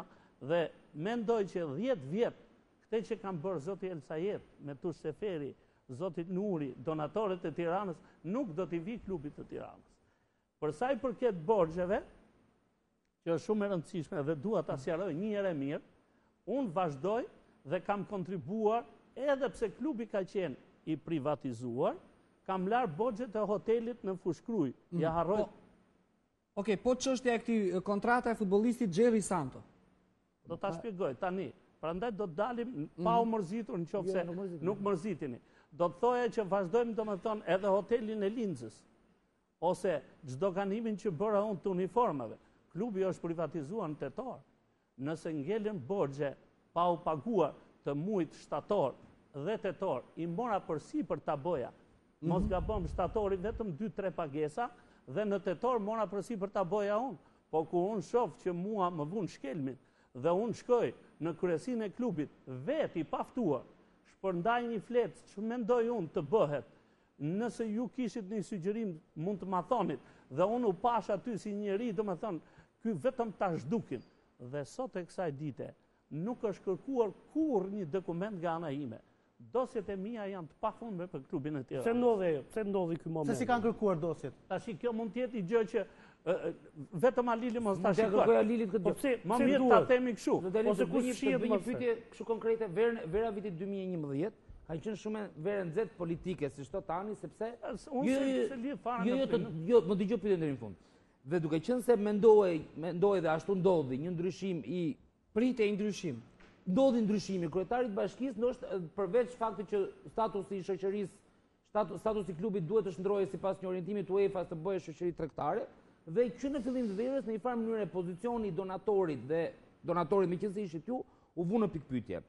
dhe mendoj që 10 vjet këtë që kam bërë zoti Elsajet me Tush Seferi, zoti Nuri, donatorët e Tiranës, nuk do t'i vi klubit të Tiranës. Për sa i përket borxheve, që është shumë e rëndësishme dhe dua ta sqaroj një herë mirë, unë vazhdoj dhe kam kontribuar edhe pse klubi ka qenë i privatizuar, kam larë borxhet e hotelit në Fushkruj. Ja harroj. Okej, po çështja e këtij kontrata e futbollistit Xherri Santo. Do ta shpjegoj tani. Prandaj do të dalim pa u mërzitur nëse nuk mërzitini. Do të thoja që vazhdojmë domethënë edhe hotelin e Linzës ose çdo ganimin që bëra unë të uniformave. Klubi është privatizuar në tetor. Nëse ngelen borxhe pa u paguar të muajit shtator dhe tetor, i mora përsipër ta boja. Mos gabon shtatori vetëm 2-3 pagesa dhe në tetor mora përsipër ta boja unë. Po kur unë shoh që mua më vun shkelmin dhe unë shkoj në kryesinë e klubit vetë i paftuar, shpërndaj një fletë që mendoj unë të bëhet. Nëse ju kishit një sugjerim mund të ma thonit dhe unë u pash aty si njeri, do me thonë, ky vetëm ta zhdukin. Dhe sot e kësaj dite nuk është kërkuar kur një dokument nga ana ime. dosjet e mia janë të pafundme për klubin e Tiranës. Pse ndodhi ky moment? Se si kanë kërkuar dosjet? Tash kjo mund të jetë i gjë që vetëm Alili mos ta shikoj. Kërkoj Alilit këtë gjë. Më mirë ta themi kështu. Ose kush shihet një pyetje kështu konkrete, vera vitit 2011 ka qenë shumë verë nxehtë politike, si thot tani, sepse jo, më dëgjoj pyetjen deri në fund. Dhe duke qenë se mendoj dhe ashtu ndodhi një ndryshim i Pritej ndryshim. Ndodhi ndryshimi kryetarit bashkisë, ndoshta përveç faktit që statusi i shoqërisë, statusi i klubit duhet të shndrohej sipas një orientimi të UEFA-s të bëhej shoqëri tregtare, dhe që në fillim të verës në një farë mënyrë pozicioni i donatorit meqenëse ishit ju, u vu në pikpyetje.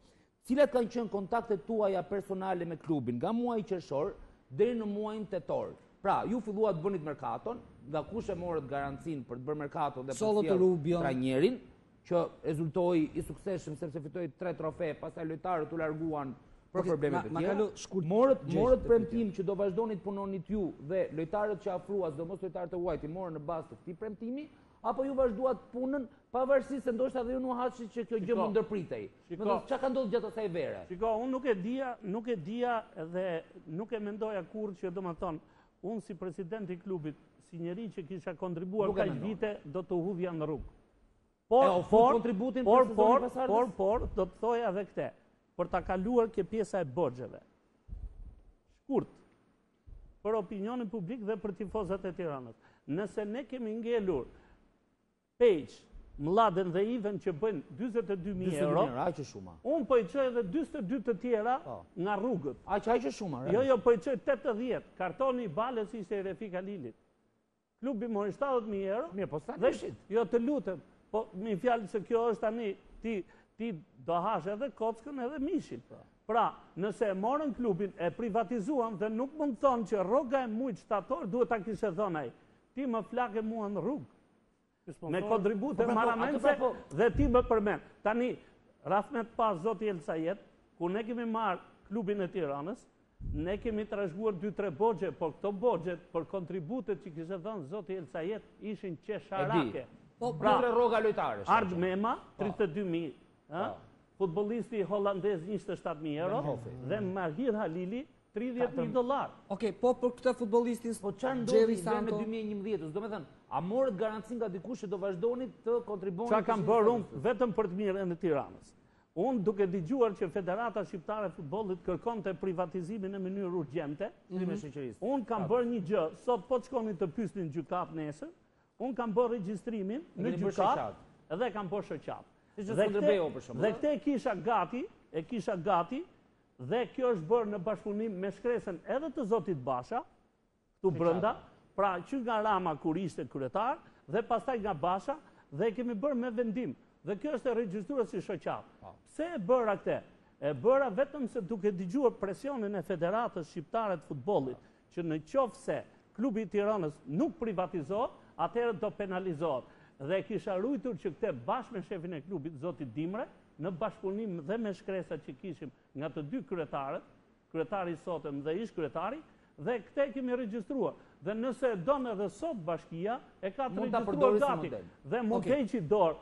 Cilat kanë qenë kontaktet tuaja personale me klubin nga muaji qershor deri në muajin tetor? Pra, ju filluat të bënit merkaton, nga kush e morët garancinë për të bërë merkaton dhe për trajnerin, që rezultoi i suksesshëm sepse fitoi 3 trofe, pastaj lojtarët u larguan për problemet e tjera. Morët premtim që do vazhdonit punonit ju dhe lojtarët që afruat, sidomos lojtarët e White, morën në bazë të këtij premtimi, apo ju vazhduat punën pavarësisht se ndoshta dhe ju nuk haçi që kjo gjë mund ndërpritej. Çka ka ndodhur gjatë asaj vere? Shiko, unë nuk e dija dhe nuk e mendoja kurrë që domethënë unë si president i klubit, si njeri që kisha kontribuar kaq vite, do të hudhja në rrugë. Por, do të thoja edhe këte, për ta kaluar kjo pjesa e borxheve. Shkurt, për opinionin publik dhe për tifozat e Tiranës. Nëse ne kemi ngelur Peq, Mladen dhe Iven që bëjnë 42.000 euro, unë po i çoj edhe 42 të tjera nga rrugët. Aq shumë. Jo, po i çoj 80. Kartoni i Balës ishte i Refik Alilit. Klubi mori 70.000 euro. Mirë, po sa ishit? Jo, të lutem. Po, mi fjalë se kjo është tani, ti do hash edhe kockën edhe mishin. Pra, nëse e morën klubin, e privatizuan dhe nuk mund të thonë që rroga e mujt shtator duhet ta kishe thonë ai. Ti më flake mua në rrugë. Me kontribute marramense dhe ti më përmend. Tani, rrafmet pas zoti Elsajet, ku ne kemi marrë klubin e Tiranës, ne kemi trashëguar 2-3 borxhe, por këto borxhe për kontributet që kishte dhënë zoti Elsajet ishin qesharake. Pra, rroga lojtarësh. Ard Mema, 32.000, futbollisti holandez 27.000 euro, dhe Mahir Halili, $30.000. Okej, po për këtë futbollistin po çfarë ndodhi në 2011? Do të thënë, a morët garancinë nga dikush që do vazhdonit të kontriboni? Çfarë kam bërë unë vetëm për të mirën e Tiranës? Unë duke dëgjuar që Federata Shqiptare e Futbollit kërkonte privatizimin në mënyrë urgjente, unë kam bërë një gjë, sot po të shkonin të pyesnin gjykat nesër. Unë kam bërë regjistrimin në gjykat edhe kam bërë shoqat. Dhe këte e kisha gati dhe kjo është bërë në bashkëpunim me shkresën edhe të zotit Basha, këtu brenda, pra që nga Rama kur ishte kryetar, dhe pastaj nga Basha, dhe kemi bërë me vendim. Dhe kjo është e regjistruar si shoqat. Pse e bëra këte? E bëra vetëm se duke dëgjuar presionin e Federatës Shqiptare të Futbollit, që në qoftë se klubi i Tiranës nuk privatizohet, atëherë do penalizohet. Dhe kisha rujtur që këte bashkë me shefin e klubit, zotit Dimre, në bashkëpunim dhe me shkresat që kishim nga të dy kryetarët, kryetari sotëm dhe ish kryetari, dhe këte kemi regjistruar. Dhe nëse donë edhe sot bashkia, e ka të regjistruar gati. Dhe mund të heqi dorë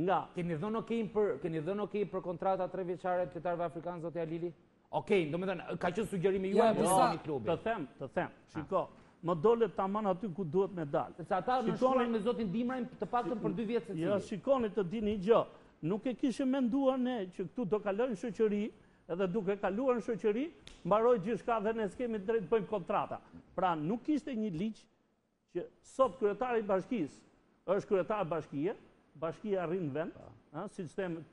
nga. Keni dhënë okej për kontrata 3 vjeçare të lojtarëve afrikanë, zoti Alili? Okej, domethënë ka qenë sugjerimi juaj për një klub. Të them, shiko. Më dole tamam aty ku duhet me dalë. Se ata në shkruajnë me zotin Dimrajn të paktën për 2 vjet secili. Jo, shikoni të dini gjë. Nuk e kishim menduar ne që këtu do kalojnë shoqëri, edhe duke kaluar në shoqëri, mbaroj gjithçka dhe ne s'kemi drejt të bëjmë kontrata. Pra nuk ishte një ligj që sot kryetari i bashkisë është kryetar bashkie, bashkia rrin vend, siç them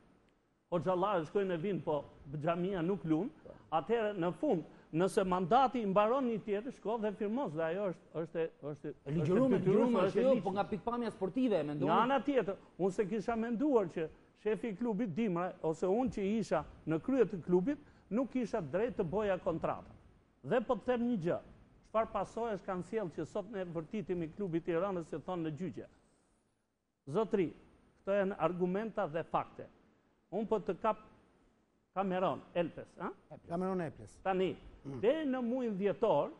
Hoxhallar shkojnë e vinë, po xhamia nuk lun. Atëherë në fund nëse mandati i mbaron një tjetër, shko dhe firmos, dhe ajo është ligjëruar, po nga pikpamja sportive, mendoj. Nga ana tjetër, unë se kisha menduar që shefi i klubit Dimra, ose unë që isha në krye të klubit, nuk kisha drejt të boja kontrata. Dhe po të them një gjë, çfarë pasojës kanë sjellë që sot ne vërtitimi klubit Tiranës që thonë në gjyqje. Zotri, këto janë argumenta dhe fakte. Unë po të kap Kameron Elpes, Kameron Elpes. Tani, deri në muajin dhjetor,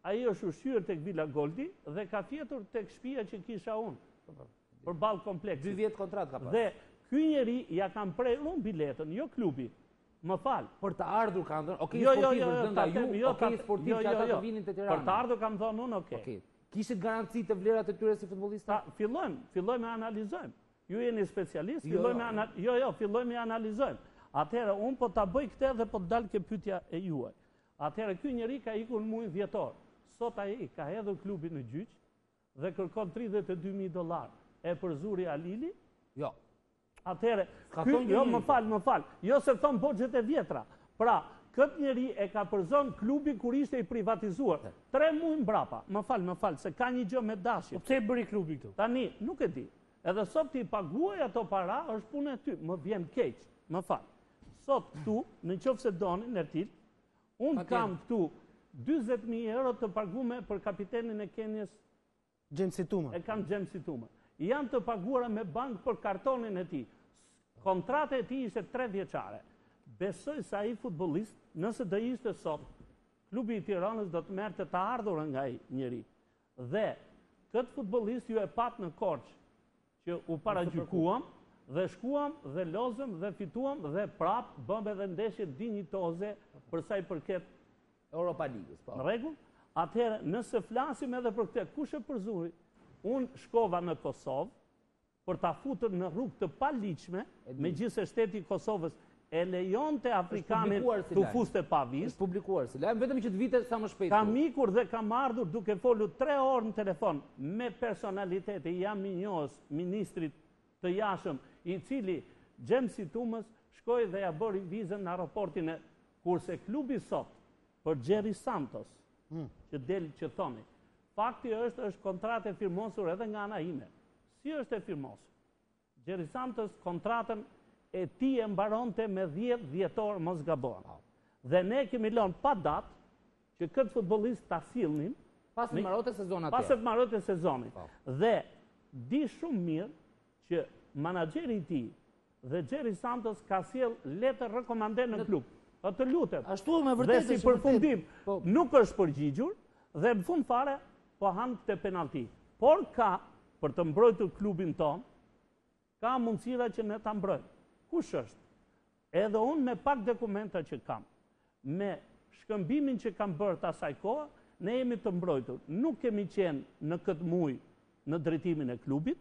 ai është ushqyer tek Villa Goldi dhe ka fjetur tek shtëpia që kisha unë. Përballë kompleksit. 2 vjet kontratë ka pas. Dhe ky njeri ja kam prerë unë biletën, jo klubi. Më falë. Për të ardhur kanë thënë, okej, sportiv është nga ju, okej, sportiv që ata të vinin të Tirana. Për të ardhur kam thënë unë, okej. Kishit garanci të vlerat e tyre si futbollista? Fillojmë me analizojmë. Ju jeni specialist, fillojmë me analizojmë. Atëherë, unë po ta bëj këtë dhe po të dalë ke pyetja e juaj. Atëherë, ky njeri ka ikur në muajin dhjetor. Sot ai ka hedhur klubin në gjyq dhe kërkon $32.000. E përzuri Alili? Jo. Atëherë, më fal. Jo se thon borxhet e vjetra. Pra, këtë njeri e ka përzon klubi kur ishte i privatizuar. 3 muaj mbrapa. Më fal, se ka një gjë me dashje. Po pse e bëri klubi këtu? Tani, nuk e di. Edhe sot ti paguaj ato para, është punë e ty. Më vjen keq. Më fal. Sot këtu, në qoftë se doni Nertil, unë kam këtu €20.000 të pagume për kapitenin e Kenjes. Gjemsi Tuma. E kam Gjemsi Tuma. Janë të paguara me bankë për kartonin e ti. Kontrata e ti ishte 3 vjeçare. Besoj se ai futbollist, nëse do ishte sot, klubi i Tiranës do të merrte të ardhurën nga ai njeri. Dhe këtë futbollist ju e pat në Korçë, që u paragjykuam dhe shkuam dhe lozëm dhe fituam dhe prap bëm edhe ndeshje dinjitoze për sa i përket Europa Ligës. Në rregull? Atëherë, nëse flasim edhe për këtë, kush e përzuri? Unë shkova në Kosovë për ta futur në rrugë të paligjshme, megjithëse shteti i Kosovës e lejonte afrikanin të fuste pa vizë. Është publikuar si lajm, vetëm që të vite sa më shpejt. Kam ikur dhe kam ardhur duke folur 3 orë në telefon me personalitete, jam i njohës ministrit të jashtëm, i cili Gjemsi Tumës shkoi dhe ja bëri vizën në aeroportin e kurse klubi sot për Gjeri Santos, që del që thoni. Fakti është kontratë e firmosur edhe nga ana ime. Si është e firmosur? Gjeri Santos kontratën e ti e mbaronte me 10 dhjetor mos gabon. Dhe ne kemi lënë pa datë që këtë futbollist ta sillnim pas të mbarote sezoni. Pas të mbarote sezoni. Dhe di shumë mirë që menaxheri i tij dhe Gjeri Santos ka sjell letër rekomande në klub. Po të lutem. Ashtu me vërtetë. Dhe si përfundim nuk është përgjigjur dhe në fund fare po han këtë penalti. Por ka për të mbrojtur klubin ton, ka mundësira që ne ta mbrojmë. Kush është? Edhe unë me pak dokumenta që kam, me shkëmbimin që kam bërë të asaj kohë, ne jemi të mbrojtur. Nuk kemi qenë në këtë muaj në drejtimin e klubit.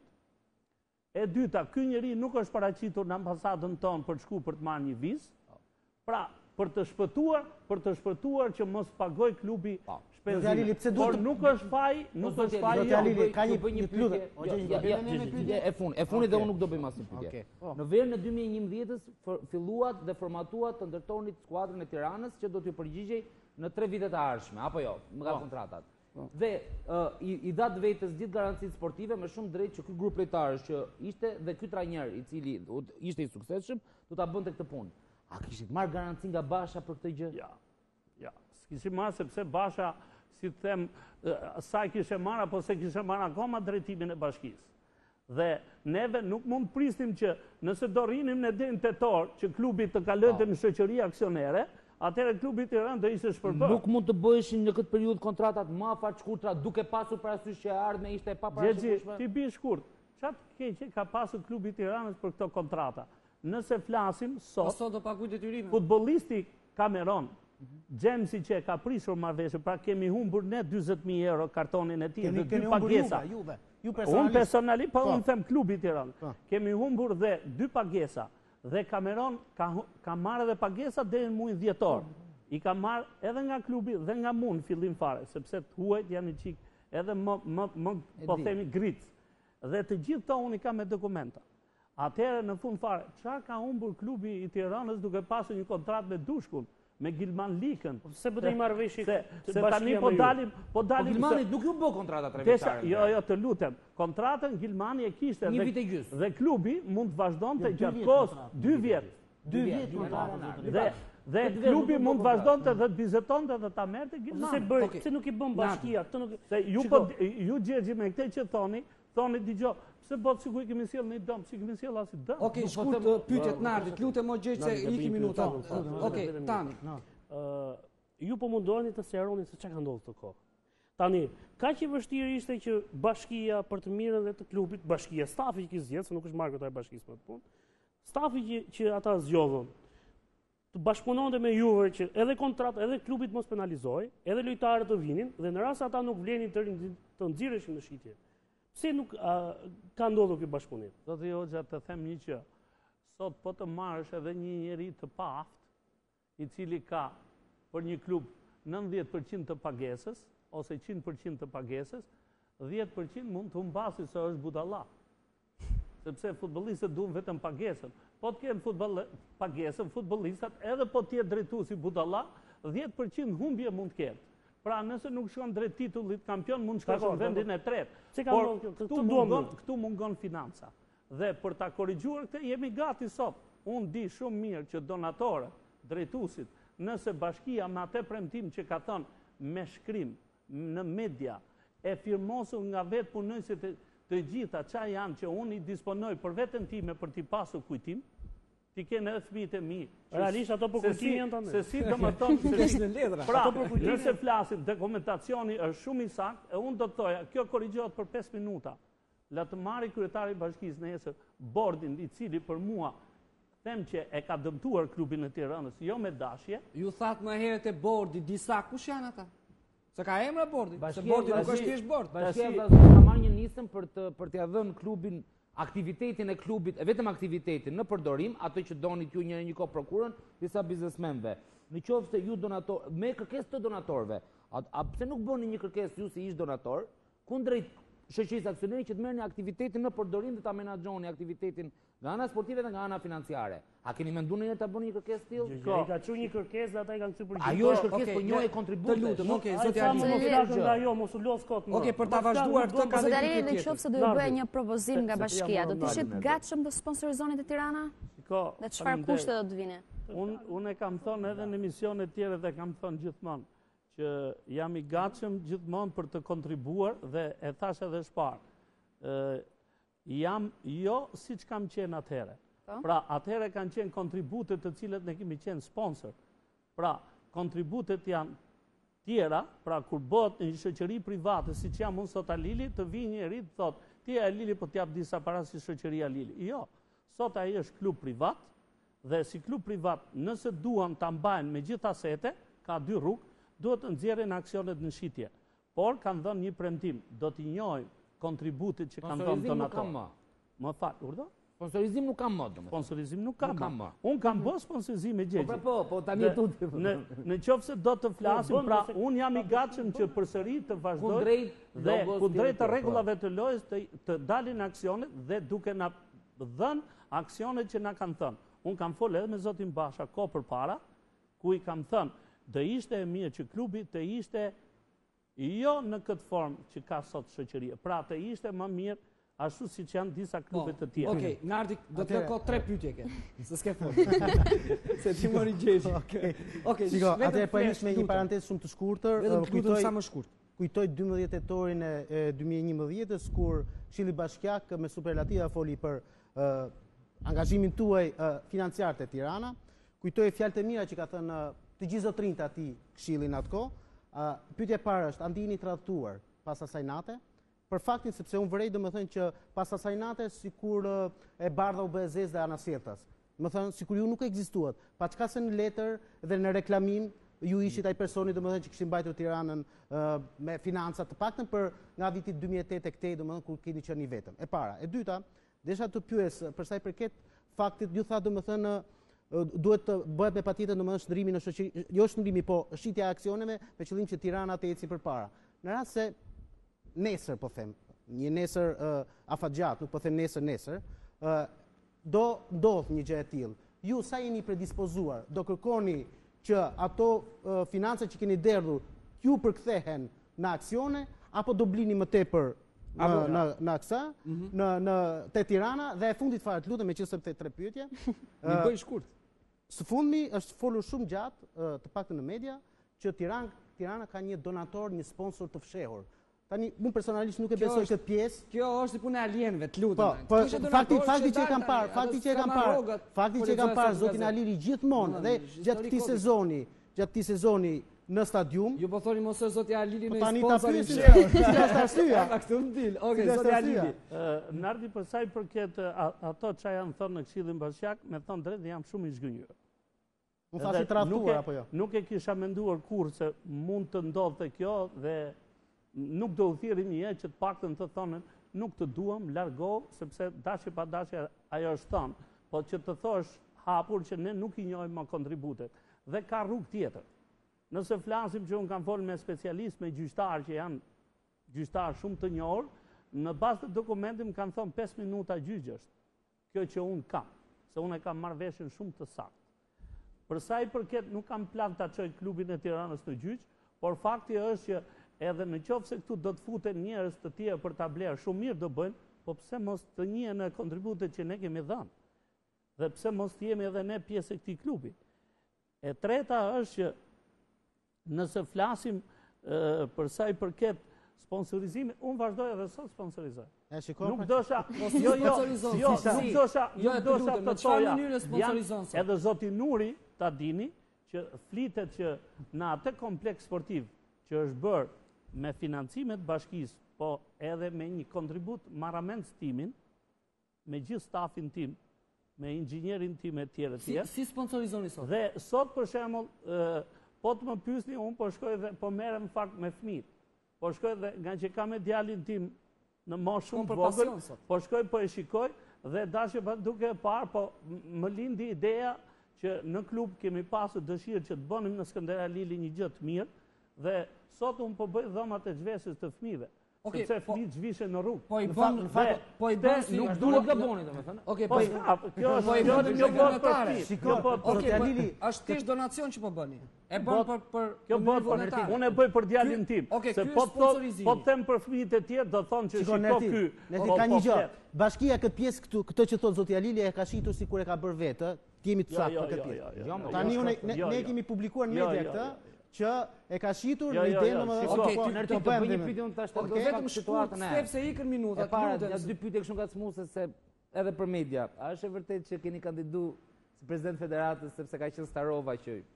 E dyta, ky njeri nuk është paraqitur në ambasadën tonë për të shkuar për të marrë një vizë. Pra, për të shpëtuar që mos pagoj klubi shpenzimin. Por nuk është faj, ka një pyetje. E funit dhe unë nuk do bëjmë asnjë pyetje. Në verën e 2011-s filluat dhe formatuat të ndërtonit skuadrën e Tiranës që do t'ju përgjigjej në 3 vitet e ardhshme, apo jo, nga kontratat. Dhe i dat vetës gjithë garancitë sportive me shumë drejt që ky grup lojtarësh që ishte dhe ky trajner i cili ishte i suksesshëm do ta bënte këtë punë. A kishit marrë garanci nga Basha për këtë gjë? Ja. S'kishim marrë sepse Basha, si të them, sa kishe marrë apo se kishe marrë akoma drejtimin e bashkisë. Dhe neve nuk mund prisnim që nëse do rrinim në ditën tetor që klubi të kalonte në shoqëri aksionere, atëherë klubi i Tiranës do ishte shpërbërë. Nuk mund të bëheshin në këtë periudhë kontratat më afat shkurtra duke pasur parasysh që e ardhme ishte e paparashikueshme. Ti bi shkurt. Çfarë keq ka pasur klubi i Tiranës për këto kontrata? Nëse flasim sot do paguaj detyrime. Futbollisti Cameron, Gjemsi që e ka prishur marrëveshje, pra kemi humbur ne €40.000 kartonin e tij dhe 2 pagesa. Unë personalisht, po unë them klubi i Tiranës. Kemi humbur dhe 2 pagesa. Dhe Cameron ka marrë edhe pagesa deri në muajin dhjetor. I ka marrë edhe nga klubi dhe nga mu në fillim fare, sepse të huajt janë i qik edhe më po themi gric. Dhe të gjithë këto unë i kam me dokumenta. Atëherë në fund fare, çfarë ka humbur klubi i Tiranës duke pasur një kontratë me Dushkun, me Gilman Likën? Se bëj një marrëveshje se tani po dalim Gilmani nuk ju bë kontrata 3 vjeçare. Jo, të lutem. Kontratën Gilmani e kishte një vit e gjys. Dhe klubi mund të vazhdonte gjatë kohës 2 vjet. 2 vjet. Dhe klubi mund të vazhdonte dhe të vizitonte dhe ta merrte Gilmani. Pse nuk i bën bashkia? Se ju Gjergji me këtë që thoni dëgjoj, pse bot sikur i kemi sjell në dëm, si kemi sjell as i dëm. Okej, shkurt pyetjet Nardit, lutem o Gjergj se iki minuta. Okej, tani. Ju po mundoheni të sqaroni se çka ka ndodhur këtë kohë. Tani, kaq i vështirë ishte që bashkia për të mirën dhe të klubit, bashkia, stafi që zgjedh, se nuk është marrë këta e bashkisë për të punë. Stafi që ata zgjodhën të bashkëpunonte me Juve që edhe kontratë, edhe klubit mos penalizoj, edhe lojtarët të vinin dhe në rast ata nuk vlenin të nxirreshin në shitje. Pse nuk ka ndodhur ky bashkëpunim? Do të Hoxha të them një gjë. Sot po të marrësh edhe një njeri të paaft, i cili ka për një klub 90% të pagesës ose 100% të pagesës, 10% mund të humbasi se është budalla. Sepse futbollistët duan vetëm pagesën. Po të kenë pagesën, futbollistat edhe po të jetë drejtuesi budalla, 10% humbje mund të ketë. Pra nëse nuk shkon drejt titullit kampion, mund të shkosh në vendin e tretë. Por këtu mungon financa. Dhe për ta korrigjuar këtë jemi gati sot. Unë di shumë mirë që donatorët, drejtuesit, nëse bashkia me atë premtim që ka thënë me shkrim në media, e firmosur nga vetë punonësit të gjitha qa janë që unë i disponoj për veten time për t'i pasur kujtim, ti kenë edhe fëmijët e mi. Realisht ato për kujtim janë tani. Se si do më thonë, pra, nëse flasim, dokumentacioni është shumë i saktë, e unë do të thoja, kjo korrigjohet për 5 minuta. La të marri kryetari i bashkisë nesër bordin i cili për mua them që e ka dëmtuar klubin e Tiranës, jo me dashje. Ju thatë më herët e bordi, disa, kush janë ata? Se ka emra bordi, se bordi nuk është thjesht bord. Bashkia ka marrë një nisëm për t'ia dhënë klubin aktivitetin e klubit, vetëm aktivitetin në përdorim, ato që doni t'ju një kohë prokurën, disa biznesmenve. Në qoftë se ju donator, me kërkesë të donatorëve, a pse nuk bëni një kërkesë ju si ish donator, kundrejt shoqërisë aksionere që të merrni aktivitetin në përdorim dhe ta menaxhoni aktivitetin nga ana sportive dhe nga ana financiare. A keni menduar ndonjëherë ta bëni një kërkesë tillë? Ai ka thënë një kërkesë dhe ata i kanë thënë përgjigje. Ajo është kërkesë për një kontribut. Të lutem, okay, zoti Ali. Mos flasë nga ajo, mos u lodh kot më. Okej, për ta vazhduar këtë ka zoti Ali, nëse do të bëjë një propozim nga bashkia, do të ishit gatshëm të sponsorizoni te Tirana? Dhe çfarë kushte do të vini? Unë e kam thënë edhe në emisione të tjera dhe kam thënë gjithmonë që jam i gatshëm gjithmonë për të kontribuar dhe e thash edhe shpar. Jam jo siç kam qenë atëherë. Pra, atëherë kanë qenë kontributet të cilët ne kemi qenë sponsor. Pra, kontributet janë tjera, pra kur bëhet një shoqëri private siç jam unë sot Alili, të vijë njëri të thotë, ti Alili po t'jap disa para si shoqëria Alili. Jo, sot ai është klub privat dhe si klub privat, nëse duan ta mbajnë me gjithë asete, ka dy rrugë, duhet të nxjerrin aksionet në shitje. Por kanë dhënë një premtim, do t'i njohim kontributit që kanë dhënë donatorë. Më fal, urdhë? Sponsorizim nuk kam më. Sponsorizim nuk kam më. Unë kam bërë sponsorizim me gjegje. Po, tani tuti. Në qoftë se do të flasim, pra unë jam i gatshëm që përsëri të vazhdoj dhe kundrejt të rregullave të lojës të dalin aksionet dhe duke na dhënë aksionet që na kanë thënë. Unë kam folur edhe me zotin Basha kohë përpara, ku i kam thënë, do ishte e mirë që klubi të ishte jo në këtë formë që ka sot shoqëria. Pra të ishte më mirë ashtu si që janë disa klubet të tjera. Okej, Nardi, do të lëko 3 pyetje ke. Se s'ke folë. Se ti mori gjeshë. Okej, atëherë po nish me një parantezë shumë të shkurtër. Vetëm kujtoj sa më shkurt. Kujtoj 12 tetorin e 2011-s kur Këshilli Bashkiak me superlativa foli për angazhimin tuaj financiar te Tirana. Kujtoj fjalët e mira që ka thënë të gjithë zotrinjt atij këshillin atko. Pyetja e parë është, a ndiheni të radhtuar pas asaj nate? Për faktin sepse unë vërej domethënë që pas asaj nate sikur e bardha u bë zezë dhe anasjetas. Domethënë sikur ju nuk ekzistuat. Pa çka se në letër dhe në reklamim ju ishit ai personi domethënë që kishin mbajtur Tiranën me financa të paktën për nga viti 2008 e këtej domethënë kur keni qenë i vetëm. E para, e dyta, desha të pyes për sa i përket faktit ju tha domethënë duhet të bëhet me patjetër domethënë shndrimi në shoqëri, jo shndrimi, po shitja e aksioneve me qëllim që Tirana të ecë përpara. Në rast se nesër po them, një nesër afatgjat, nuk po them nesër, do ndodh një gjë e tillë. Ju sa jeni predispozuar, do kërkoni që ato financa që keni derdhur ju përkthehen në aksione apo do blini më tepër në aksa, në te Tirana dhe e fundit fare, lutem me që sepse 3 pyetje. Mi bëj shkurt. Së fundmi është folur shumë gjatë, të paktën në media, që Tirana ka një donator, një sponsor të fshehur. Tani, unë personalisht nuk e besoj këtë pjesë. Kjo është punë e alienëve, të lutem. Po, fakti që e kam parë, zotin Aliri gjithmonë dhe gjatë këtij sezoni në stadium. Ju po thoni mos është zoti Aliri në sponsor. Tani ta pyesi. Si është arsyeja? Këtu më dil. Okej, zoti Aliri. Nardi për sa i përket ato që janë thënë në Këshillin Bashkiak, me thënë drejtë jam shumë i zgënjur. Unë thash i traftuar apo jo? Nuk e kisha menduar kur se mund të ndodhte kjo dhe nuk do u thirrim një që të paktën të thonë nuk të duam, largo, sepse dashje pa dashje ajo është thënë, po që të thosh hapur që ne nuk i njohim më kontributet. Dhe ka rrugë tjetër. Nëse flasim që unë kam folur me specialistë, me gjyqtarë që janë gjyqtarë shumë të njohur, në bazë të dokumentit më kanë thonë 5 minuta gjyqësh. Kjo që unë kam, se unë e kam marrë veshën shumë të saktë. Për sa i përket nuk kam plan ta çoj klubin e Tiranës në gjyq, por fakti është që edhe në qoftë se këtu do të futen njerëz të tjerë për ta blerë, shumë mirë do bëjnë, po pse mos të njihen në kontributet që ne kemi dhënë? Dhe pse mos të jemi edhe ne pjesë e këtij klubi? E treta është që nëse flasim për sa i përket sponsorizimit, unë vazhdoj edhe sot sponsorizoj. Nuk dosha, nuk dosha të toja. Edhe zoti Nuri ta dini që flitet që në atë kompleks sportiv që është bërë me financimet bashkisë, po edhe me një kontribut marrament timin, me gjithë stafin tim, me inxhinierin tim e tjerë. Si sponsorizoni sot? Dhe sot për shembull, po të më pyesni, unë po shkoj dhe po merrem fakt me fëmijët. Po shkoj dhe nga që kam me djalin tim në moshë shumë të vogël, po shkoj po e shikoj dhe dashje pa duke e parë, po më lindi ideja që në klub kemi pasur dëshirë që të bënim në Skënderaj Lili një gjë të mirë dhe sot unë po bëj dhomat e zhveshjes të fëmijëve. Sepse fëmijët zhvishen në rrugë. Po i bën si nuk duhet gaboni domethënë. Okej, kjo është një botë për Okej, është thjesht donacion që po bëni. E bën për kjo botë vullnetar. Unë e bëj për djalin tim. Se po them për fëmijët e tjerë do thonë që shiko ky. Ne ka një gjë. Bashkia këtë pjesë këtë që thot zoti Alili e ka shitur sikur e ka bërë vetë. Ti jemi të saktë për këtë pjesë. Tani ne kemi publikuar në media këtë që e ka shitur në idenë më të bëjmë një pyetje unë tash të vetëm situatën e. Sepse ikën minutat, para ja dy pyetje kështu ngacmuese se edhe për media. A është e vërtetë që keni kandiduar si president federatës sepse ka qenë Starova që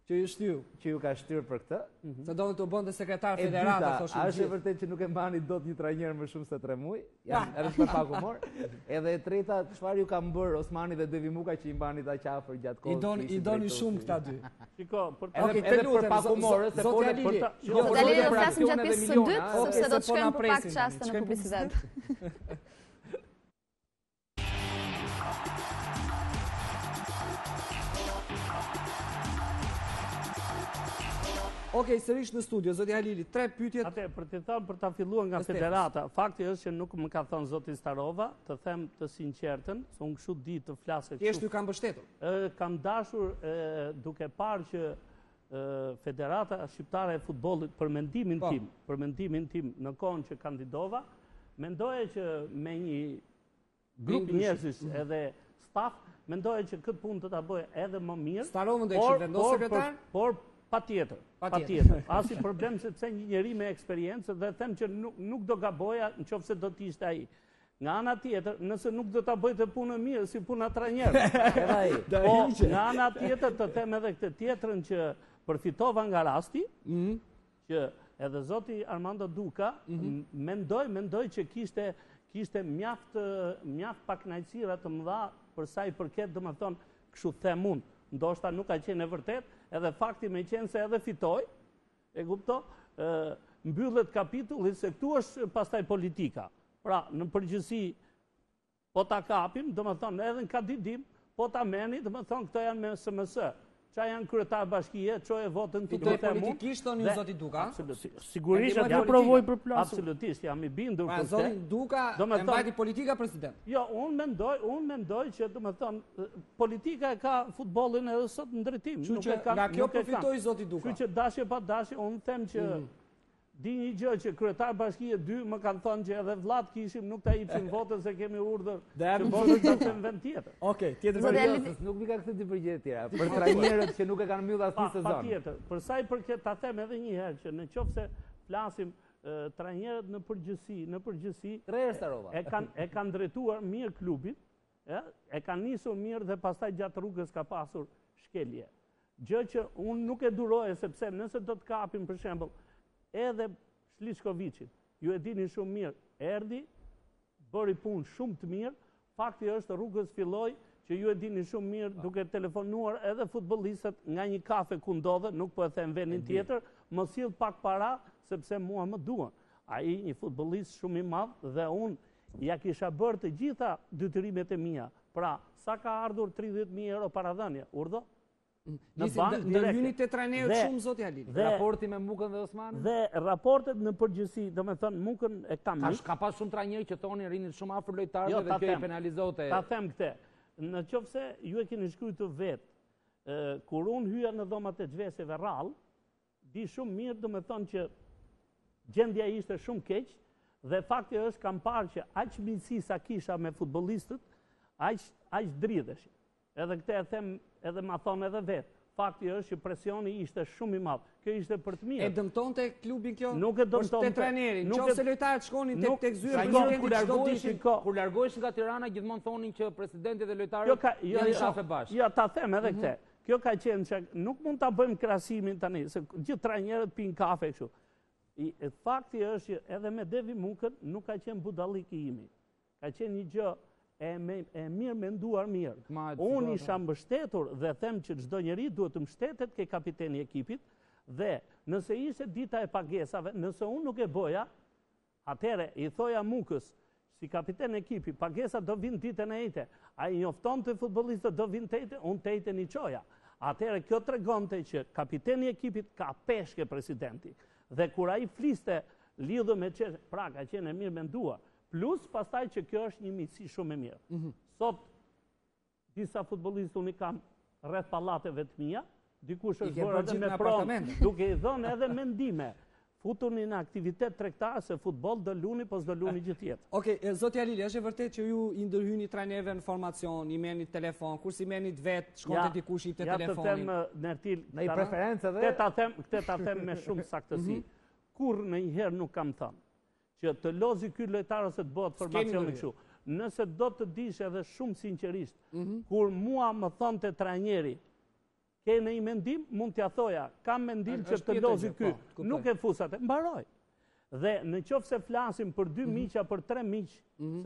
ju ka shtyr për këtë? Se donë të bënte sekretar federata, thoshin. A është e vërtetë që nuk e mbani dot një trajner më shumë se 3 muaj? Ja, edhe për pak humor. Edhe e treta, çfarë ju kanë bërë Osmani dhe Devi Muka që i mbani ta qafër gjatë kohës? I doni shumë këta dy. Shiko, edhe për pak humor, se po ne flasim gjatë pjesës së dytë, sepse do të shkojmë për pak çaste në publicitet. Okej, sërish në studio, zoti Halili, 3 pyetje. Atë, për të thënë për ta filluar nga federata, fakti është që nuk më ka thënë zoti Starova, të them të sinqertën, se unë kështu di të flasë. Thjesht ju kam mbështetur. Kam dashur duke parë që Federata Shqiptare e Futbollit për mendimin tim në kohën që kandidova, mendoja që me një grup njerëzish edhe staf, mendoja që këtë punë të ta bëj edhe më mirë. Starovën do të ishte vendos sekretar? Por patjetër. Asi problem sepse një njeri me eksperiencë dhe them që nuk do gaboja nëse do të ishte ai. Nga ana tjetër, nëse nuk do ta bëjte punën mirë si puna trajnerëve. Po nga ana tjetër të them edhe këtë tjetrën që përfitova nga rasti, që edhe zoti Armando Duka mendoj që kishte mjaft pakënaqësira të mëdha për sa i përket, domethënë, kështu them unë, ndoshta nuk ka qenë e vërtet, edhe fakti me qenë se edhe fitoj, e kupto, mbyllet kapitulli se këtu është pastaj politika. Pra, në përgjithësi, po ta kapim, domethënë, edhe në kandidim, po ta merrni, domethënë, këto janë me SMS. Qa janë kryetar bashkie, çoje votën të fitoj politikisht tonë ju zoti Duka? Sigurisht ja provoj për plasë. Absolutisht, jam i bindur për këtë. Zoti Duka e mbajti politika president. Jo, unë mendoj që domethënë politika e ka futbollin edhe sot në drejtim. Nga kjo përfitoi zoti Duka. Kështu që dashje pa dashje, unë them që di një gjë që kryetar bashkie 2 më kanë thënë që edhe vllat kishim nuk ta jepsim votën se kemi urdhër që votën ta çojmë vend tjetër. Okej, tjetër nuk mi ka këtë dy përgjigje të tjera. Për trajnerët që nuk e kanë mbyllur asnjë sezon. Patjetër. Për sa i përket ta them edhe një herë që nëse flasim trajnerët në përgjithësi, e kanë drejtuar mirë klubin, e kanë nisur mirë dhe pastaj gjatë rrugës ka pasur shkelje. Gjë që unë nuk e duroj sepse nëse do të kapim për shembull edhe Shliçkovicin, ju e dini shumë mirë, erdhi, bëri punë shumë të mirë, fakti është rrugës filloi që ju e dini shumë mirë duke telefonuar edhe futbollistët nga një kafe ku ndodhe, nuk po e them vendin tjetër, më sill pak para sepse mua më duan. Ai një futbollist shumë i madh dhe unë ja kisha bërë të gjitha detyrimet e mia. Pra, sa ka ardhur 30.000 euro paradhënie, urdhë? Ndërhyjni te trajnerët shumë zoti Halili. Raporti me Mukën dhe Osmanin? Dhe raportet në përgjithësi, domethënë Mukën e kam mirë. Ka pas shumë trajnerë që thonin rinin shumë afër lojtarëve dhe kjo i penalizote. Ta them këtë. Në qoftë se ju e keni shkruar vetë, kur unë hyja në dhomat e xhveseve rrallë, di shumë mirë domethënë që gjendja ishte shumë keq dhe fakti është kam parë që aq miqësi sa kisha me futbollistët, aq dridhesh. Edhe këtë e them edhe ma thonë edhe vetë. Fakti është që presioni ishte shumë i madh. Kjo ishte për të mirë. E dëmtonte klubin kjo? Nuk e dëmtonte. Te trajneri, nëse lojtarët shkonin tek zyra kur largoheshin nga Tirana gjithmonë thonin që presidenti dhe lojtarët janë shafe bashkë. Jo, ta them edhe këtë. Kjo ka qenë që nuk mund ta bëjmë krahasimin tani, se gjithë trajnerët pinë kafe kështu. Fakti është që edhe me Devi Mukën nuk ka qenë budallik i imi. Ka qenë një gjë e mirë menduar mirë. Unë isha mbështetur dhe them që çdo njeri duhet të mbështetet ke kapiteni i ekipit dhe nëse ishte dita e pagesave, nëse unë nuk e boja, atëherë i thoja Mukës, si kapiten e ekipi, pagesa do vinë ditën e ejte, a i njofton të futbollistët do vinë të ejte, unë të ejte një qoja. Atëherë kjo tregonte që kapiteni i ekipit ka peshke presidenti. Dhe kur ai fliste lidhur me çështë, pra ka qenë mirë menduar. Plus, pastaj që kjo është një miqësi shumë e mirë. Sot, disa futbollistë unë i kam rreth pallateve të mia, dikush është bërë edhe me pronë, duke i dhënë edhe mendime. Futuni në aktivitet tregtar se futboll do luni, po s'do luni gjithë jetë. Okej, zoti Halili, është e vërtetë që ju i ndërhyni trajnerëve në formacion, i merrni telefon, kur si merrni vetë, shkonte dikush i te telefonin. Ja të them Nertil, në i preferencë edhe. Këtë ta them me shumë saktësi. Kur ndonjëherë nuk kam thënë që të lozi ky lojtar ose të bëhet formacioni kështu. Nëse do të dish edhe shumë sinqerisht, kur mua më thonte trajneri, ke në i mendim, mund t'ja thoja, kam mendim që të lozi ky, nuk e fusate, mbaroj. Dhe në qoftë se flasim për 2 miq apo për 3 miq,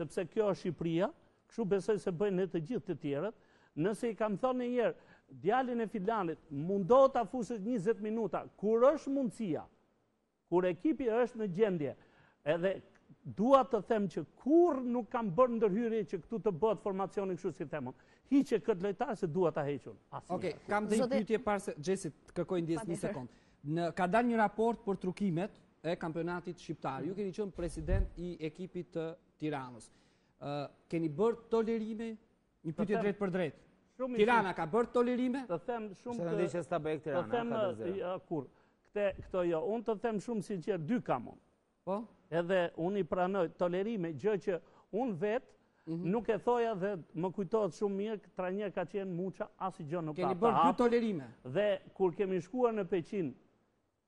sepse kjo është Shqipëria, kështu besoj se bëjnë në të gjithë të tjerët, nëse i kam thënë njëherë, djalin e filanit, mundohu ta fusësh 20 minuta, kur është mundësia, kur ekipi është në gjendje, edhe dua të them që kur nuk kam bërë ndërhyrje që këtu të bëhet formacioni kështu si themon. Hiqe këtë lojtar se dua ta hequn. Okej, kam dhe një pyetje parë se Xhesit kërkoj ndjes një sekond. Ka dalë një raport për trukimet e kampionatit shqiptar. Ju keni qenë president i ekipit të Tiranës. Keni bërë tolerime? Një pyetje drejt për drejt. Tirana ka bërë tolerime? Të them shumë se ndeshja Stabek Tirana. Të them kur këto jo, unë të them shumë sinqert, 2 kam unë. Po? Edhe unë i pranoj tolerime, gjë që unë vetë nuk e thoja dhe më kujtohet shumë mirë, trajner ka qenë Muça, asnjë gjë nuk ka. Keni bërë 2 tolerime. Dhe kur kemi shkuar në Peqin,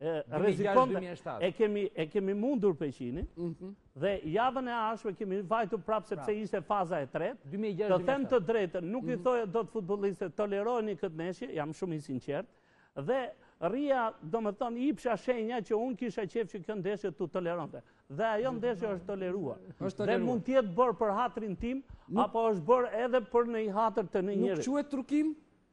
e kemi mundur Peqinin, dhe javën e ardhshme kemi vajtur prapë sepse ishte faza e tretë. Të them të drejtën, nuk i thoja dot futbollistët tolerojeni këtë ndeshje, jam shumë i sinqert, dhe rria, do më thonë, i pësha shenja që unë kisha qef që kjo ndeshje të toleronte. Dhe ajo ndeshje është toleruar. Dhe mund tjetë bërë për hatrin tim, apo është bërë edhe për në i hatër të në njëri. Nuk quhet trukim?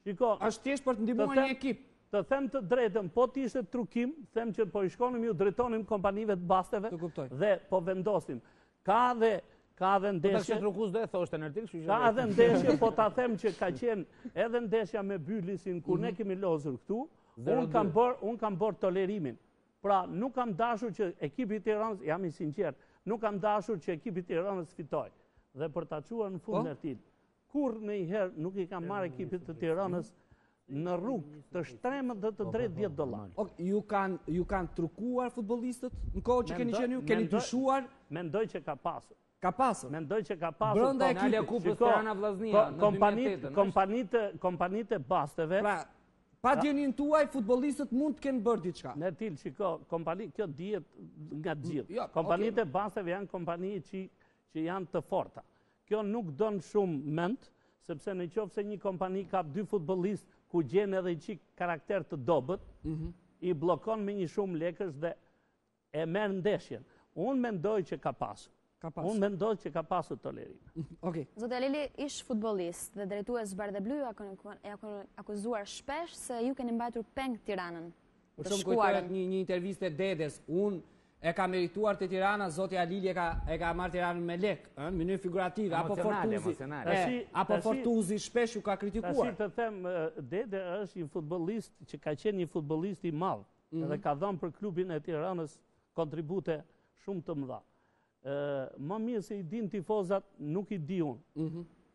Është thjesht për të ndihmuar një ekip. Të them të drejtën, po t'ishte trukim, them që po i shkonim ju drejtonim kompanive të basteve dhe po vendosim. Ka dhe ndeshje. Ka dhe ndeshje, po ta them që ka qenë edhe ndeshja me Bylisin, kur ne kemi lozur këtu, unë kam bërë tolerimin. Pra, nuk kam dashur që ekipi i Tiranës, jam i sinqert, nuk kam dashur që ekipi i Tiranës fitoj. Dhe për ta çuar në fund Nertil, kur ndonjëherë nuk i kam marrë ekipit të Tiranës në rrugë të shtremë dhe të drejtë $10. Ju kanë trukuar futbollistët në kohë që keni qenë ju, keni dyshuar? Mendoj që ka pasur. Ka pasur? Mendoj që ka pasur. Brenda ekipit Kupës Tirana Vllaznia në 2008. Kompanitë e basteve. Pa djenin tuaj, futbollistët mund të kenë bërë diçka. Nertil, shiko, kjo dihet nga gjithë. Kompanitë e basteve janë kompani që janë të forta. Kjo nuk don shumë mend, sepse në qoftë se një kompani ka 2 futbollistë ku gjen edhe një karakter të dobët, i bllokon me një shumë lekësh dhe e merr ndeshjen. Unë mendoj që ka pasur. Unë mendoj që ka pasur tolerim. Zotë Alili, ish futbolist dhe drejtues Bardhe Blu e akuzuar shpesh se ju keni mbajtur peng Tiranën. Për shumë kujtohet një interviste Dedes, unë e ka merituar të Tirana, Zoti Alili e ka marrë Tiranën me lek, në mënyrë figurative, apo Fortuzi shpesh ju ka kritikuar. Tashi të them, Dede është një futbolist që ka qenë një futbolist i madh, dhe ka dhënë për klubin e Tiranës kontribute shumë të mëdha. Më mirë se i din tifozat nuk i di unë.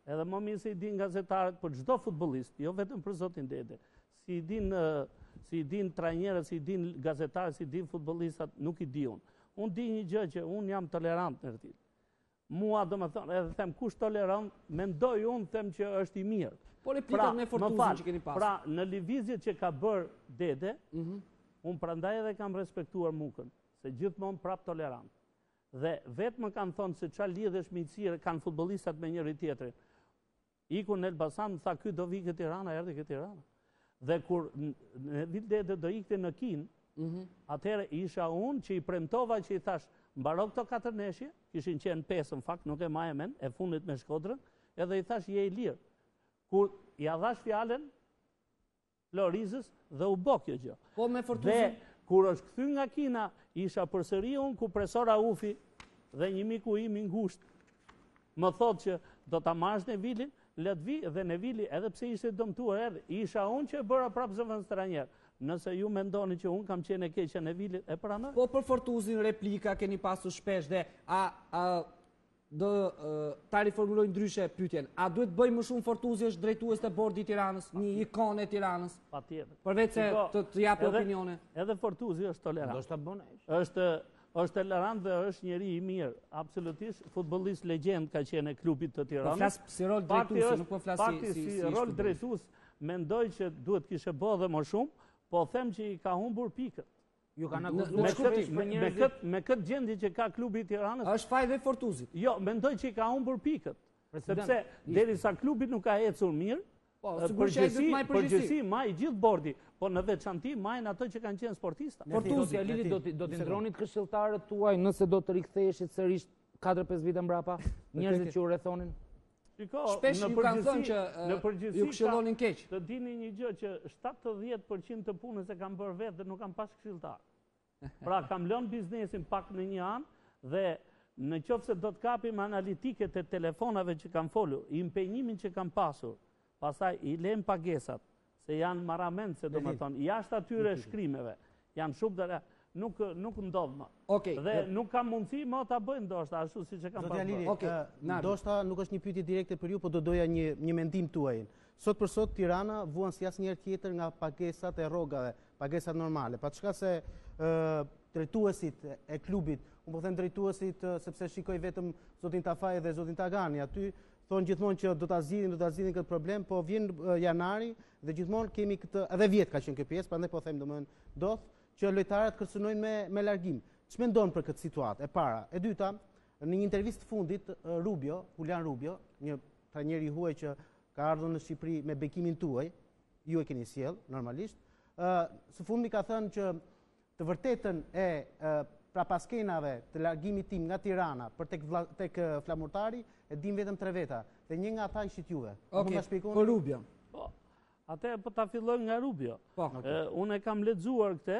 Edhe më mirë se i din gazetarët për çdo futbolist, jo vetëm për Zotin Dede. Si i din trajnerët, si i din gazetarët, si i din futbollistat, nuk i di unë. Unë di një gjë që unë jam tolerant në rëtil. Mua do më thonë, edhe them kush tolerant, mendoj unë them që është i mirë. Po replikat me Fortuzin që keni pasur. Pra, në lëvizjet që ka bërë Dede, unë prandaj edhe kam respektuar Mukën, se gjithmonë prap tolerant. Dhe vetë më kanë thonë se çfarë lidhesh miqësire kanë futbollistat me njëri tjetrin. Iku në Elbasan, më tha ky do vi ke Tirana, erdhi ke Tirana. Dhe kur në Dede do ikte në Kin, atëherë isha unë që i premtova që i thash, mbaro këto 4 neshje, kishin qenë 5 në fakt, nuk e ma e men, e fundit me Shkodrën, edhe i thash je i lirë. Kur ja dhash fjalen, Florizës dhe u bë kjo gjë. Po me Fortuzin. Dhe kur është kthy nga Kina, isha përsëri unë ku presora Ufi dhe një miku im i ngushtë më thotë që do ta marrësh Nevilin, le të vi dhe Nevili edhe pse ishte dëmtuar erdhi, isha unë që e bëra prapë zëvendës trajner. Nëse ju mendoni që unë kam qenë e keqja Nevilit, e pranoj. Po për Fortuzin replika keni pasur shpesh dhe do ta riformuloj ndryshe pyetjen. A duhet bëj më shumë Fortuzi është drejtues të Bordi i Tiranës, një ikonë e Tiranës? Patjetër. Përveç se të japë opinione. Edhe Fortuzi është tolerant. Do shta bënej. Është tolerant dhe është njeri i mirë, absolutisht. Futbollist legjend ka qenë e klubit të Tiranës. Po flas si rol drejtues, nuk po flas si rol drejtues. Mendoj që duhet kishe bë dhe më shumë, po them që i ka humbur pikët. Ju kanë akuzuar me këtë gjendje që ka klubi i Tiranës. Është faj dhe Fortuzit. Jo, mendoj që i ka humbur pikët. Sepse derisa klubi nuk ka ecur mirë, përgjithësi maj gjithë bordi, po në veçanti majnë ato që kanë qenë sportista. Fortuzi Alili do t'i ndronit këshilltarët tuaj nëse do të riktheheshit sërish 4-5 vite mbrapa, njerëzit që u rrethonin? Shpesh ju kanë thënë që ju këshillonin keq. Të dini një gjë që 70% të punës e kam bërë vetë dhe nuk kam pas këshilltar. Pra kam lënë biznesin pak në një anë dhe në qoftë se do të kapim analitiket e telefonave që kam folur, impenjimin që kam pasur, pastaj i lëm pagesat, se janë marrament, se do më thonë, jashtë atyre shkrimeve, janë shumë dhe nuk ndodh më. Dhe nuk kam mundësi më ta bëj ndoshta ashtu siç e kam pasur. Zoti Alili, ndoshta nuk është një pyetje direkte për ju, por do doja një mendim tuaj. Sot për sot Tirana vuan si asnjëherë tjetër nga pagesat e rrogave, pagesat normale. Pa çka se drejtuesit e klubit, unë po them drejtuesit sepse shikoj vetëm zotin Tafaj dhe zotin Tagani aty, thonë gjithmonë që do ta zgjidhin këtë problem, po vjen janari dhe gjithmonë kemi këtë, edhe vjet ka qenë kjo pjesë, prandaj po them domethënë që lojtarët kërcënojnë me largim. Ç'mendon për këtë situatë? E para, e dyta, në një intervistë fundit Julian Rubio, një trajner i huaj që ka ardhur në Shqipëri me bekimin tuaj, ju e keni sjell normalisht, së fundi ka thënë që të vërtetën e prapaskenave të largimit tim nga Tirana për tek Flamurtari e dim vetëm 3 veta, dhe një nga ata ishit juve. Po Rubio. Atë po ta fillojmë nga Rubio. Unë e kam lexuar këtë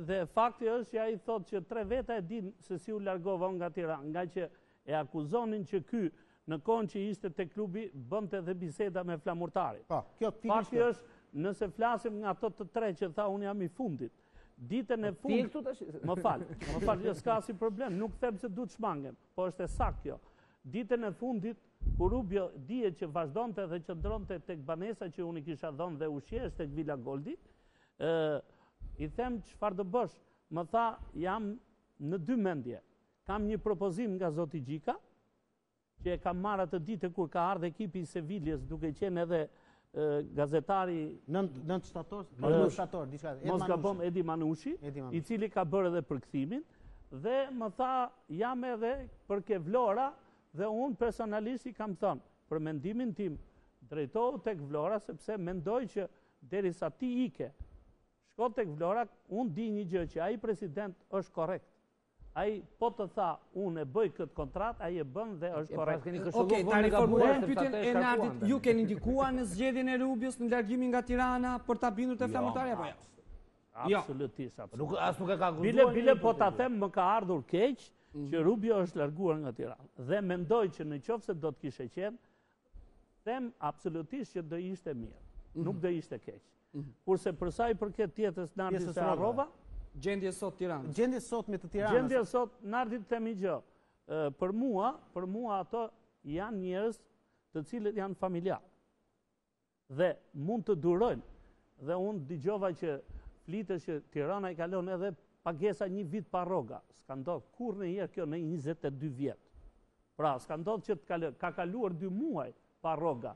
dhe fakti është që ai thotë që 3 veta e din se si u largova nga Tirana, nga që e akuzonin që ky në kohën që ishte te klubi bënte edhe biseda me Flamurtari. Fakti është, nëse flasim nga ato të 3 që tha unë jam i fundit, ditën e fundit, më fal, jo s'ka si problem, nuk them se duhet shmangem, po është e saktë kjo. Ditën e fundit, kur Rubio dihet që vazhdonte dhe qëndronte tek banesa që unë i kisha dhënë dhe ushqesh tek Villa Goldi, i them çfarë do bësh? Më tha, jam në 2 mendje. Kam një propozim nga zoti Gjika, që e kam marrë atë ditë kur ka ardhur ekipi i Seviljes, duke qenë edhe gazetari 9 shtator, diçka. Mos gabon Edi Manushi, i cili ka bërë edhe përkthimin, dhe më tha, jam edhe për Vlora, dhe unë personalisht i kam thënë, për mendimin tim, drejtohu tek Vlora, sepse mendoj që derisa ti ike, shko tek Vlora, unë di një gjë që ai president është korrekt. ai po të tha unë e bëj këtë kontratë, ai e bën dhe është korrekt. Okej, ta riformulojmë pyetjen e Nardit. Ju keni ndikuar në zgjedhjen e Rubios në largimin nga Tirana për ta bindur te flamurtarja apo jo? Absolutisht. As nuk e ka guxuar. Bile po ta them, më ka ardhur keq që Rubio është larguar nga Tirana. Dhe mendoj që në qoftë se do të kishe qenë, them absolutisht që do ishte mirë. Nuk do ishte keq. Kurse për sa i përket tjetës Nardit se harrova, gjendje sot Tiranë. Gjendje sot me të Tiranës. Gjendje sot Nardit themi gjë. Për mua ato janë njerëz të cilët janë familjar. Dhe mund të durojnë. Dhe unë dëgjova që flitet që Tirana i kalon edhe pagesa 1 vit pa rroga. S'ka ndodhur kurrë kjo në 22 vjet. Pra, s'ka ndodhur që ka kaluar 2 muaj pa rroga,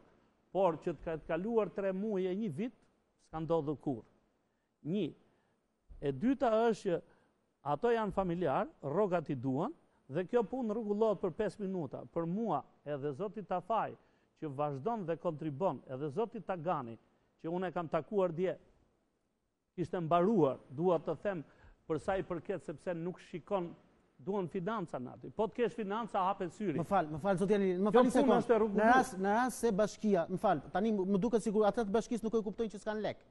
por që të kaluar 3 muaj e 1 vit, s'ka ndodhur kurrë. 1. E dyta është që ato janë familjar, rrogat i duan, dhe kjo punë rregullohet për 5 minuta. Për mua, edhe zoti Tafaj, që vazhdon dhe kontribon, edhe zoti Tagani, që unë e kam takuar dje, ishte mbaruar, dua të them, për sa i përket sepse nuk shikon, duan financa nati. Po të kesh financa, hapet syri. Më fal, zoti Janili, më fal një sekond. Në rast se bashkia, më fal, tani më duket sigur ata të bashkisë nuk e kuptojnë që s'kan lek.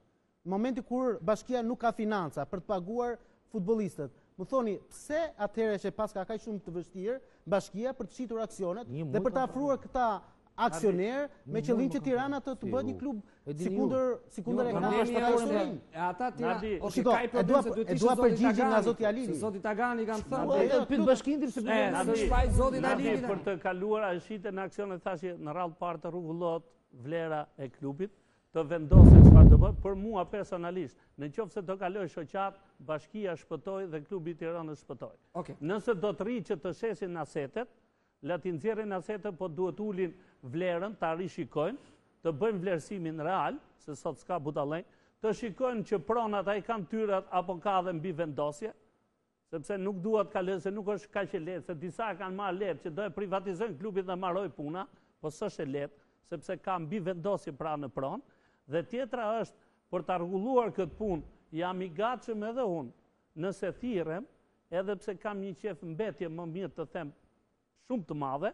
Në momentin kur bashkia nuk ka financa për të paguar futbollistët, më thoni pse atëherë që pas ka kaq shumë të vështirë bashkia për të shitur aksionet dhe për të afruar këta aksioner me qëllim që Tirana të bëhet një klub sikundër ata e dua përgjigje nga zoti Alini. Zoti Tagani kanë thënë pyet bashkinë se zoti Alini për të kaluar shitën në aksionet thashë në radhë parë të rregullohet vlera e klubit, të vendoset çfarë të bëhet. Për mua personalisht, në qoftë se do kaloj shoqat, bashkia shpëtoi dhe klubi i Tiranës shpëtoi. Nëse do të rri që të shesin asetet, le t'i nxjerrin asetet, po duhet ulin vlerën, ta rishikojnë, të bëjnë vlerësimin real, se sot s'ka budallënj, të shikojnë që pronat ai kanë tyrat apo ka dhe mbi vendosje, sepse nuk duhet kalojnë, se nuk është kaq e lehtë, se disa kanë marrë lehtë që do e privatizojnë klubin dhe marroj puna, po s'është e lehtë, sepse ka mbi vendosje pra në pronë. Dhe tjetra është, për të rregulluar këtë punë, jam i gatshëm edhe unë, nëse thirrem, edhe pse kam një qef mbetje më mirë të them shumë të madhe,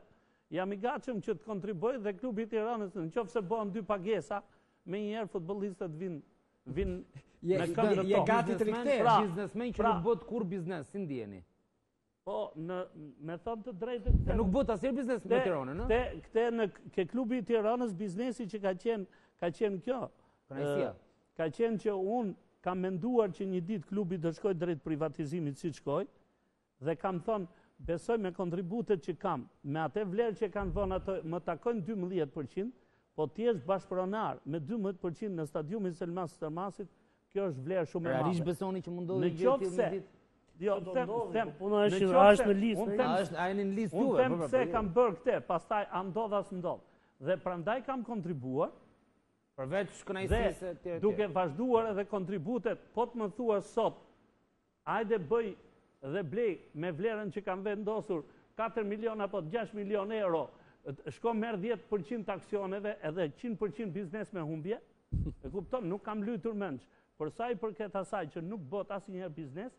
jam i gatshëm që të kontriboj dhe klubi i Tiranës, nëse bëhen 2 pagesa, menjëherë futbollistët vinë me këmbë të je gati të rikthesh biznesmen që nuk bëhet kur biznes, si ndjeni? Po, me thënë të drejtë, nuk bëhet asnjë biznes në Tiranë, ëh? Këte në klubi i Tiranës biznesi që ka qenë kjo. Ka qenë që unë kam menduar që një ditë klubi do shkoj drejt privatizimit si shkoj, dhe kam thonë, besoj me kontributet që kam, me atë vlerë që kanë vënë ato, më takojnë 12%, po t'jesh bashkëpronar me 12% në stadiumin Selmas Stërmasit, kjo është vlerë shumë e madhe. Realisht besoni që mundodhi në qoftë se jo, puna është në listë. A jeni në listë juve? Unë them se kam bërë këtë, pastaj a ndodh as ndodh. Dhe prandaj kam kontribuar. Përveç kënaqësisë dhe duke vazhduar edhe kontributet, po të më thua sot, hajde bëj dhe blej me vlerën që kam vendosur 4 milion apo 6 milion euro, shko merr 10% aksioneve edhe 100% biznes me humbje, e kupton, nuk kam luajtur mendsh. Për sa i përket asaj që nuk bëhet asnjëherë biznes,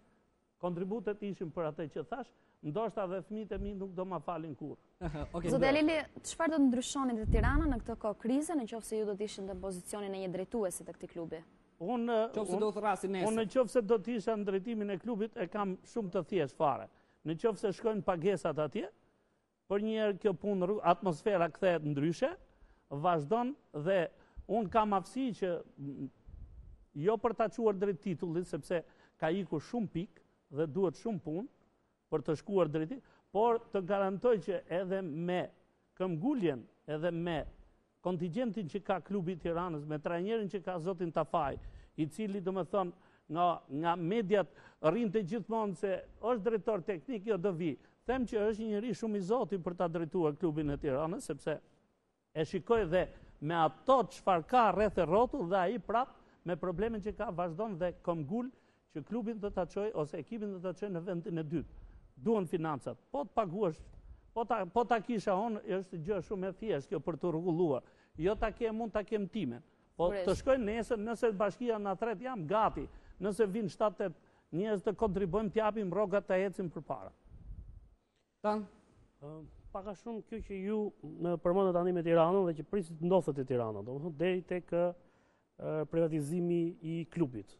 kontributet ishin për atë që thash, ndoshta dhe fëmijët e mi nuk do ma falin kurrë. Zoti Alili, çfarë do të ndryshoni te Tirana në këtë kohë krize, nëse ju do të ishit në pozicionin e një drejtuesi të këtij klubi? Unë nëse do të isha në drejtimin e klubit, e kam shumë të thjeshtë fare. Nëse shkojnë pagesat atje, për një herë kjo punë, atmosfera kthehet ndryshe, vazhdon dhe unë kam aftësi që jo për ta çuar drejt titullit, sepse ka ikur shumë pikë dhe duhet shumë punë për të shkuar drejti, por të garantoj që edhe me këmbguljen, edhe me kontingjentin që ka klubi i Tiranës, me trajnerin që ka zotin Tafaj, i cili do më thonë nga mediat rrinte gjithmonë se është drejtor teknik, jo do vi. Them që është një njeri shumë i zoti për ta drejtuar klubin e Tiranës, sepse e shikoj dhe me ato çfarë ka rreth e rrotull dhe ai prap me problemin që ka vazhdon dhe këmbgul që klubin do ta çojë ose ekipin do ta çojë në vendin e dytë. Duan financat. Po të paguash, po ta kisha unë, është gjë shumë e thjeshtë kjo për të rregulluar. Jo ta kem mund ta kem timen. Po të shkojnë nesër, nëse bashkia na tret jam gati. Nëse vin 7-8 njerëz të kontribojmë, t'japim rrogat të ecim përpara. Tan? Paka shumë kjo që ju përmendët tani me Tiranën dhe që prisit ndodhet e Tirana, domethënë deri tek privatizimi i klubit.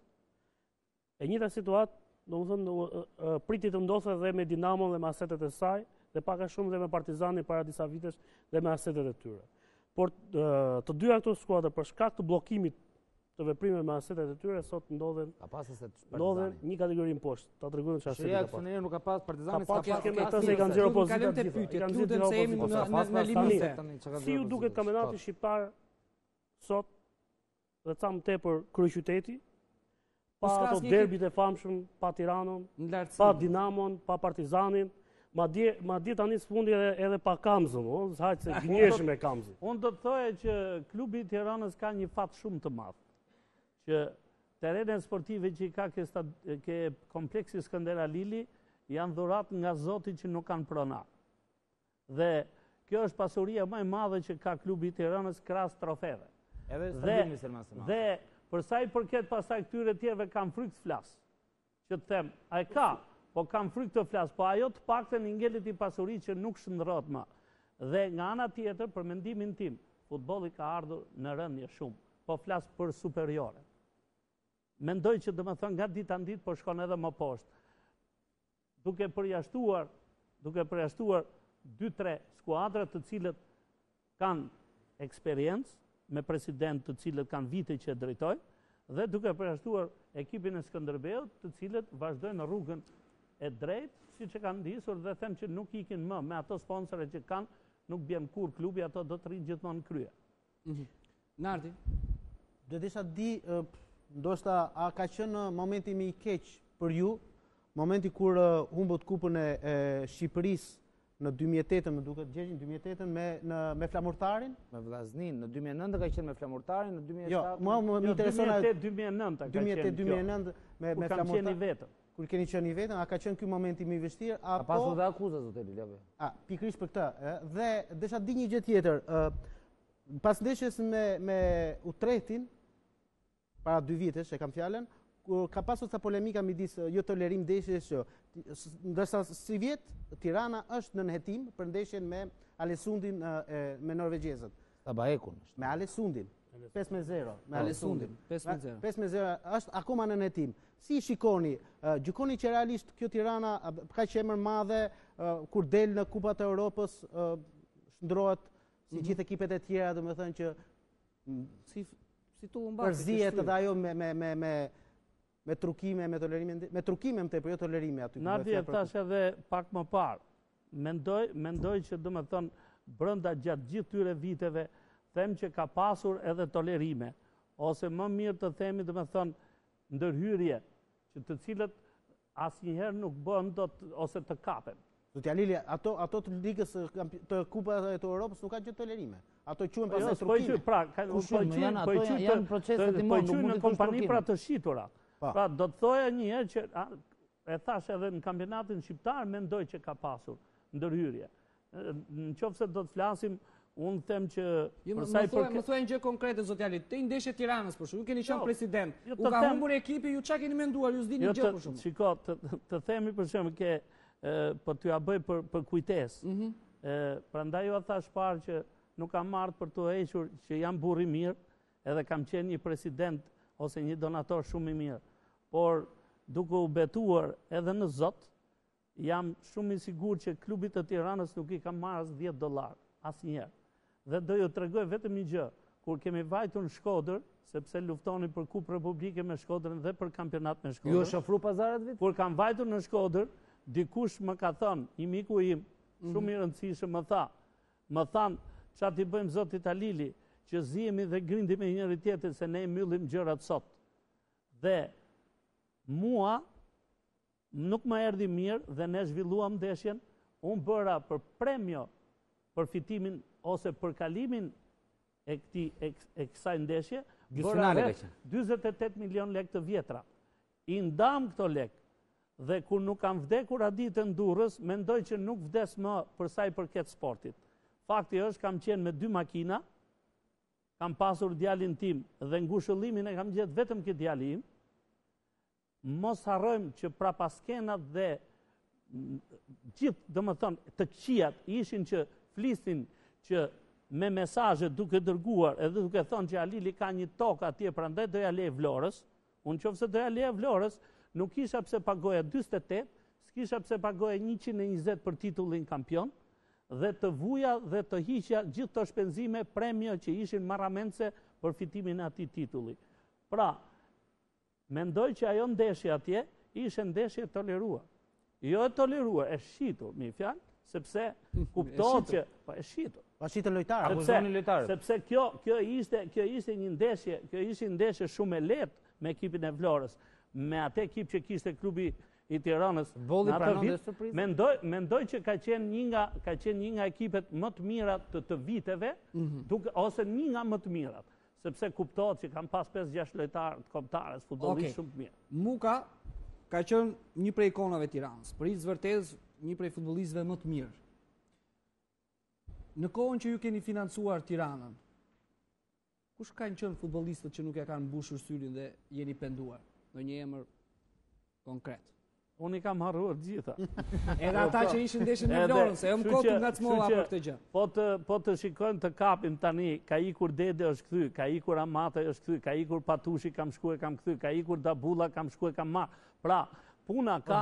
E njëjta situatë, domethënë priti të ndodhet edhe me Dinamon dhe me asetet e saj, dhe paka shumë dhe me Partizanin para disa vitesh dhe me asetet e tyre. Por të dyja këto skuadra për shkak të bllokimit të veprime me asetet e tyre sot ndodhen një kategori më poshtë. Ta tregojmë çfarë Shëria kësaj nuk ka pas Partizani, ka pas kemë ato se kanë zero pozitiv. Lutem se jemi në limite. Si ju duket kampionati shqiptar sot dhe ca më tepër kryeqyteti, pa ato derbit e famshëm, pa Tiranën, pa Dinamon, pa Partizanin, madje tani sfundi edhe pa Kamzën, haq se gënjeshëm me Kamzën. Unë do të thoja që klubi i Tiranës ka një fat shumë të madh, që terrenet sportive që i ka ke kompleksi Skënder Alili janë dhurat nga Zoti që nuk kanë pronar. Dhe kjo është pasuria më e madhe që ka klubi i Tiranës krahas trofeve. Dhe për sa i përket pastaj këtyre tjerëve kanë fryk të flas. Që të them, ai ka, po kanë fryk të flas, po ajo të paktën i ngelet i pasuri që nuk shndrohet më. Dhe nga ana tjetër, për mendimin tim, futbolli ka ardhur në rëndje shumë, po flas për superiore. Mendoj që domethënë nga dita në ditë po shkon edhe më poshtë. Duke përjashtuar 2-3 skuadra të cilët kanë eksperiencë, me president të cilët kanë vite që drejtojnë, dhe duke përjashtuar ekipin e Skënderbeut, të cilët vazhdojnë në rrugën e drejtë, siç e kanë ndisur dhe them që nuk ikin më me ato sponsorë që kanë, nuk bjen kur klubi, ato do të rrinë gjithmonë në krye. Nardi. Do desha di, ndoshta a ka qenë momenti më i keq për ju, momenti kur humbët kupën e Shqipërisë në 2008, më duket Gjergjin, 2008 me Flamurtarin? Me Vllaznin, në 2009 ka qenë me Flamurtarin, në 2007. Jo, më intereson 2008-2009 ka qenë. 2008-2009 me Flamurtarin. Kur kam qenë i vetëm. Kur keni qenë i vetëm, a ka qenë ky momenti më i vështirë apo? Ka pasur dhe akuza zotëri Lave. Pikërisht për këtë, dhe desha di një gjë tjetër. Pas ndeshjes me Utrekhtin, para 2 vitesh e kam fjalën, ka pasur ca polemika midis jo tolerim ndeshjes që ndërsa si vjet Tirana është në nënhetim për ndeshjen me Alesundin me norvegjezët. Tabaekun. Me Alesundin. 5-0. Me Alesundin. 5-0 është akoma në nënhetim. Si shikoni, gjykoni që realisht kjo Tirana ka që emër madhe kur del në Kupat e Europës shndrohet si gjithë ekipet e tjera, domethënë që si tu mbajnë përzihet edhe ajo me trukime, me tolerime, me trukime më tepër, jo tolerime aty. Nardi e thash edhe pak më parë. Mendoj që domethënë brenda gjatë gjithë tyre viteve them që ka pasur edhe tolerime, ose më mirë të themi domethënë ndërhyrje, që të cilët asnjëherë nuk bën dot ose të kapen. Zotja Lili, ato të ligës të Kupave të Europës nuk kanë gjë tolerime. Ato quhen pastaj trukime. Janë procese në kompani pra të shitura. Pra do të thoja një herë që e thash edhe në kampionatin shqiptar, mendoj që ka pasur ndërhyrje. Nëse do të flasim, unë them që më thuaj një gjë konkrete zotja Lili. Te ndeshja e Tiranës për shkak, ju keni qenë president. U ka humbur ekipi, ju çka keni menduar? Ju s'dini gjë për shkak. Shiko, të themi për shembull që po t'ja bëj për kujtesë. Prandaj ju thash parë që nuk kam marrë për të hequr që jam burr i mirë, edhe kam qenë një president ose një donator shumë i mirë. Por duke u betuar edhe në Zot, jam shumë i sigurt që klubi të Tiranës nuk i ka marrë as $10 asnjëherë. Dhe do ju tregoj vetëm një gjë, kur kemi vajtur në Shkodër, sepse luftoni për Kupë Republike me Shkodrën dhe për kampionat me Shkodrën. Ju shofru pazaret vit? Kur kam vajtur në Shkodër, dikush më ka thënë, një miku im, shumë i rëndësishëm më thanë, çfarë t'i bëjmë zotit Alili, që zihemi dhe grindim me njëri tjetër se ne mbyllim gjërat sot. Dhe mua nuk më erdhi mirë dhe ne zhvilluam ndeshjen, unë bëra për premio për fitimin ose për kalimin e kësaj ndeshje, bëra 48 milion lek të vjetra. I ndam këto lek. Dhe kur nuk kam vdekur Adit e Ndurrës, mendoj që nuk vdes më për sa i përket sportit. Fakti është, kam qenë me 2 makina, kam pasur djalin tim dhe ngushëllimin e kam gjetë vetëm këtë djalin im. Mos harrojmë që prapaskenat dhe gjithë, do më thonë, të qijat ishin që flisnin që me mesazhe duke dërguar edhe duke thonë që Halili ka një tokë atje, prandaj doja lej Vlorës. Unë qofse doja lej Vlorës, nuk kisha pse pagoja 48, s'kisha pse pagoja 120 për titullin kampion, dhe të vuja dhe të hiqja gjithë të shpenzime premio që ishin marramendse për fitimin e atij titulli. Pra, mendoj që ajo ndeshje atje ishte ndeshje toleruar. Jo e toleruar, e shqitur, mi fjalë, sepse kuptohet që po e shqitur. Pa shitë lojtarë. Akuzoni lojtarët. Sepse kjo ishte një ndeshje shumë e lehtë me ekipin e Vlorës, me atë ekip që kishte klubi i Tiranës. Bolli pranon dhe surprizë. Mendoj që ka qenë një nga ekipet më të mira të viteve, ose një nga më të mirat, sepse kuptohet që kanë pas 5-6 lojtarë të kombëtarës, futbollistë shumë të mirë. Muka ka qenë një prej ikonave Tiranës, për i zvërtez një prej futbollistëve më të mirë. Në kohën që ju keni financuar Tiranën, kush kanë qenë futbollistët që nuk e kanë mbushur syrin dhe jeni penduar? Në një emër konkret. Unë i kam harruar gjitha. Edhe ata që ishin ndeshjen me Vlorën, se jam kot nga ngacmova për këtë gjë. Po të shikojmë të kapim tani, ka ikur Dede është kthy, ka ikur Amata është kthy, ka ikur Patushi kam shkuar kam kthy, ka ikur Dabulla kam shkuar kam marr. Pra, puna ka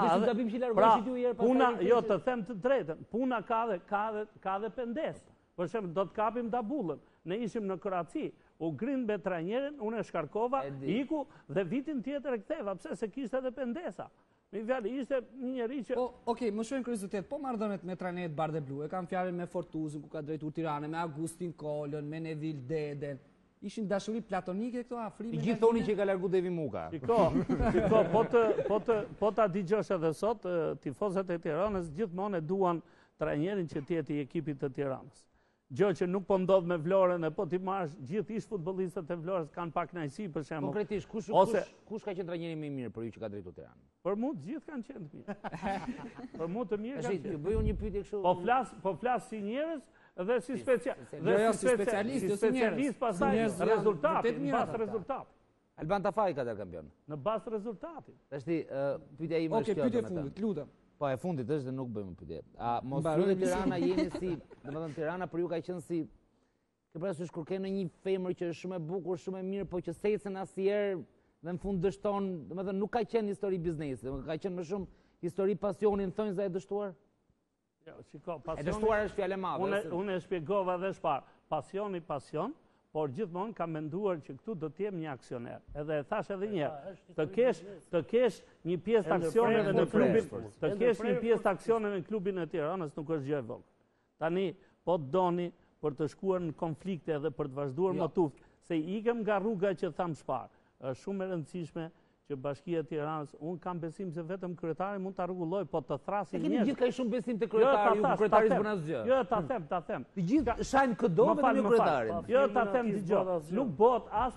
jo të them të drejtën, puna ka dhe pendes. Për shembull, do të kapim Dabullën. Ne ishim në Kroaci, u grind me trajnerin, unë e shkarkova, iku dhe vitin tjetër e ktheva, pse se kishte edhe pendesa. Me fjalë, ishte një njeri që... Okej, më shojnë kuriozitet, po marrëdhëniet me trajnerët Bardhe Blu, e kam fjalën me Fortuzën, ku ka drejtuar Tiranën, me Agustin Kolën, me Nevil Deden. Ishin dashuri platonike këto afrime? Gjithë thoni që i ka largu Devi Muka. Shiko, po ta dëgjosh edhe sot, tifozët e Tiranës gjithmonë e duan trajnerin që të jetë i ekipit të Tiranës. Gjë që nuk po ndodh me Vlorën, po ti marrësh gjithë ish futbollistët e Vlorës kanë pak kënaqësi për shembull. Konkretisht, kush ka qenë trajneri më i mirë për ju që ka drejtuar Tiranën? Për mua të gjithë kanë qenë të mirë. Për mua të mirë kanë qenë. Bëj unë një pyetje kështu. Po flas si njerëz dhe si specialist, pastaj rezultat. Alban Tafaj ka dalë kampion. Në bazë rezultatit. Tashti pyetja ime është kjo. Okej, pyetje fundit, lutem. Po e fundit është dhe nuk bëjmë pyetje. A mos lutet Tirana jeni si, domethënë Tirana për ju ka qenë si ke parasysh kur ke në një femër që është shumë e bukur, shumë e mirë, po që secën asnjëherë dhe në fund dështon, domethënë nuk ka qenë histori biznesi, domethënë ka qenë më shumë histori pasionin, thonjë za e dështuar? Jo, shiko, pasioni. E dështuar është fjalë e madhe. Unë e shpjegova dhe shpar. Pasioni, por gjithmonë kam menduar që këtu do të jem një aksioner. Edhe e thash edhe një herë, të kesh një pjesë të aksioneve në klubin, të kesh një pjesë të aksioneve në klubin e Tiranës nuk është gjë e vogël. Tani po të doni për të shkuar në konflikte dhe për të vazhduar më tuftë, se ikëm nga rruga që tham shpar. Është shumë e rëndësishme që Bashkia e Tiranës, unë kam besim se vetëm kryetari mund ta rregulloj, po të thrasin njerëz. E keni gjithë ka shumë besim te kryetari, ju kryetari s'bën asgjë. Jo, ta them. Të gjithë shajnë këdo vetëm ju kryetarin. Jo, ta them dëgjoj. Nuk bëhet as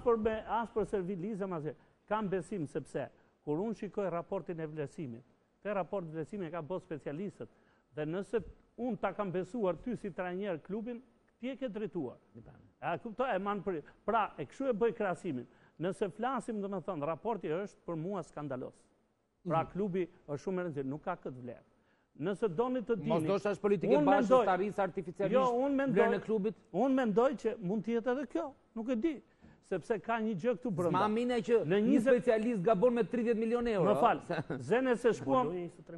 për servilizëm asgjë. Kam besim sepse kur unë shikoj raportin e vlerësimit, te raport vlerësimi ka bërë specialistët, dhe nëse unë ta kam besuar ty si trajner klubin, ti e ke drejtuar. A kuptoj, e man për. Pra, e kështu e bëj krahasimin. Nëse flasim, do të thënë, raporti është për mua skandalos. Pra klubi është shumë e rëndësishëm, nuk ka këtë vlerë. Nëse doni të dini... Mos do është politike bashkës të arrisë artificialisht vlerën e klubit? Unë mendoj që mund të jetë edhe kjo, nuk e di. Sepse ka një gjë këtu brenda. S'ma mine që një specialist gabon me 30 milion euro. Më falë, zene se shkuam...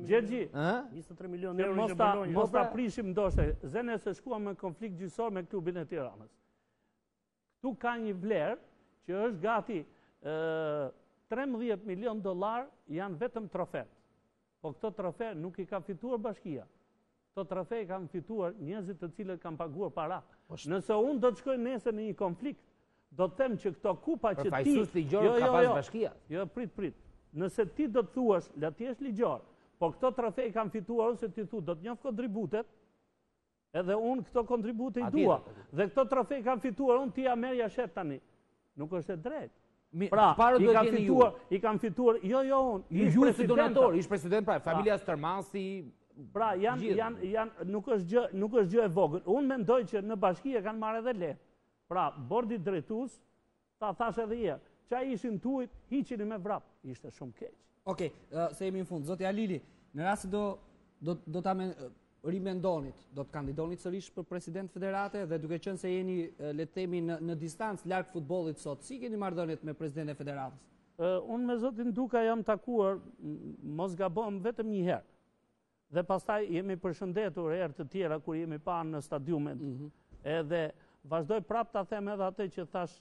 Gjergji, 23 milion euro që Bologna. Mos ta prishim ndoshta, zene se shkuam në konflikt gjyqësor me klubin e Tiranës. Këtu ka një vlerë që është gati 13 milion dollar janë vetëm trofe. Po këto trofe nuk i ka fituar Bashkia. Këto trofe i kanë fituar njerëzit të cilët kanë paguar para. Nëse unë do të shkoj nesër në një konflikt, do të them që këto kupa që ti... Për fajsus ligjor ka pas Bashkia. Jo, prit. Nëse ti do të thuash, la ti është ligjor, po këto trofe i kanë fituar ose ti thu, do të njoh kontributet, edhe unë këto kontribute i dua. Dhe këto trofe i kanë fituar, unë ti Ameria shet tani. Nuk është e drejtë. Pra, i kanë fituar, jo, ju si donator, ish president, pra, familja Stërmasi... Pra, nuk është gjë e vogël. Unë mendoj që në bashki e kanë marrë edhe lehtë. Pra, bordi drejtues, ta thash edhe herë, qa ishin tuajt, hiqini me vrap. Ishte shumë keq. Okej, se jemi në fund. Zoti Halili, në rast se do do ta rimendonit, do të kandidonit sërish për president federate dhe duke qenë se jeni le të themi në distancë larg futbollit sot, si keni marrëdhëniet me presidentin e federatës? Unë me zotin Duka jam takuar, mos gabojmë vetëm një herë. Dhe pastaj jemi përshëndetur herë të tjera kur jemi parë në stadiumet. Edhe vazhdoj prapë ta them edhe atë që thash,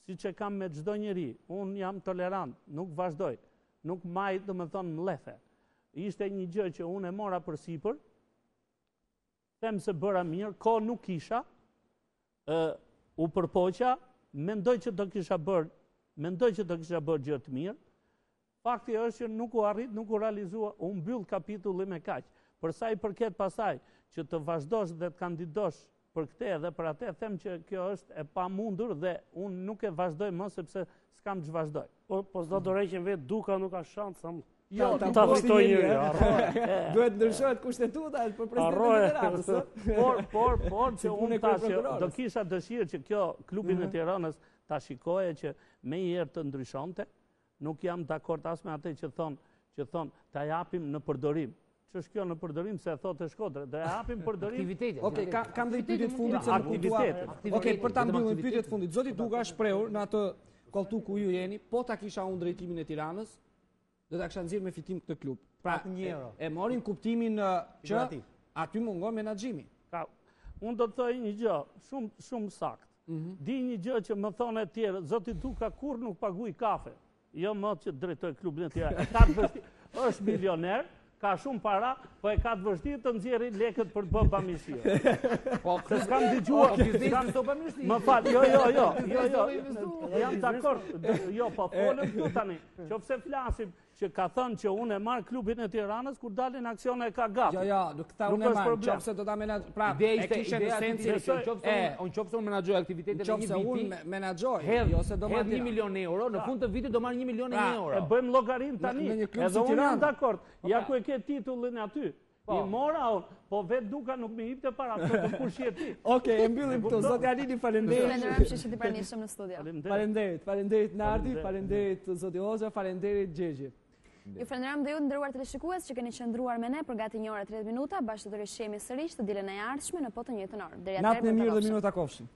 siç e kam me çdo njeri, unë jam tolerant, nuk vazhdoj, nuk maj domethënë mlethe. Ishte një gjë që unë e mora përsipër, them se bëra mirë, kohë nuk kisha, u përpoqa, mendoj që do kisha bërë gjë të mirë. Fakti është që nuk u arrit, nuk u realizua, u mbyll kapitulli me kaq. Për sa i përket pasaj që të vazhdosh dhe të kandidosh për këtë dhe për atë, them që kjo është e pamundur dhe unë nuk e vazhdoj më sepse s'kam që vazhdoj. Po s'do të rreqen vetë Duka nuk ka shans sa Jo, ta fitoj njëri. Duhet ndryshohet kushtetuta për presidentin e federatës. Por që unë tash do kisha dëshirë që kjo klubin e Tiranës ta shikoje që me herë të ndryshonte. Nuk jam dakord as me atë që thon ta japim në përdorim. Ç'është kjo në përdorim se e thotë Shkodra, do e japim përdorim. Aktivitete. Okej, kam dhe pyetje të fundit se aktivitete. Okej, për ta mbyllur pyetjet të fundit. Zoti Duka shprehur në atë kolltu ku ju jeni, po ta kisha unë drejtimin e Tiranës, do ta kisha nxjerrë me fitim këtë klub. Pra, e morin kuptimin që aty mungon menaxhimi. Unë do të thoj një gjë, shumë sakt. Di një gjë që më thonë e tjerë, zoti Duka kur nuk paguaj kafe. Jo më që drejtoj klubin e Tiranës. Është milioner, ka shumë para, po e ka të vështirë të nxjerrë lekët për të bërë bamirësi. Po, s'kam dëgjuar, më fal, jo. Jam dakord. Jo, po folëm këtu tani. Qofse flasim që ka thënë që unë e marr klubin e Tiranës kur dalin aksione e ka gati. Jo, nuk ta unë e marr, qofse do ta menaxhoj. Pra, e kishte në sensin qofse unë menaxhoj aktivitetet e një viti. Qofse unë menaxhoj, jo se do marr 1 milion euro, në fund të vitit do marr 1 milion euro. E bëjmë llogarin tani. Edhe unë jam dakord. Ja ku e ke titullin aty. I mora unë, po vetë Duka nuk më hipte para, të kush je ti. Okej, e mbyllim këtu. Zoti Alini, faleminderit. Falenderojmë që ishit i pranishëm në studio. Faleminderit Nardi, faleminderit zoti Hoxha, faleminderit Gjegji. Ju falenderojmë dhe ju nderuar teleshikues që keni qëndruar me ne për gati 1 orë 30 minuta, bashkë do të rishemi sërish të dielën e ardhshme në po të njëjtën orë. Deri atëherë, natë e mirë dhe minuta kofshim.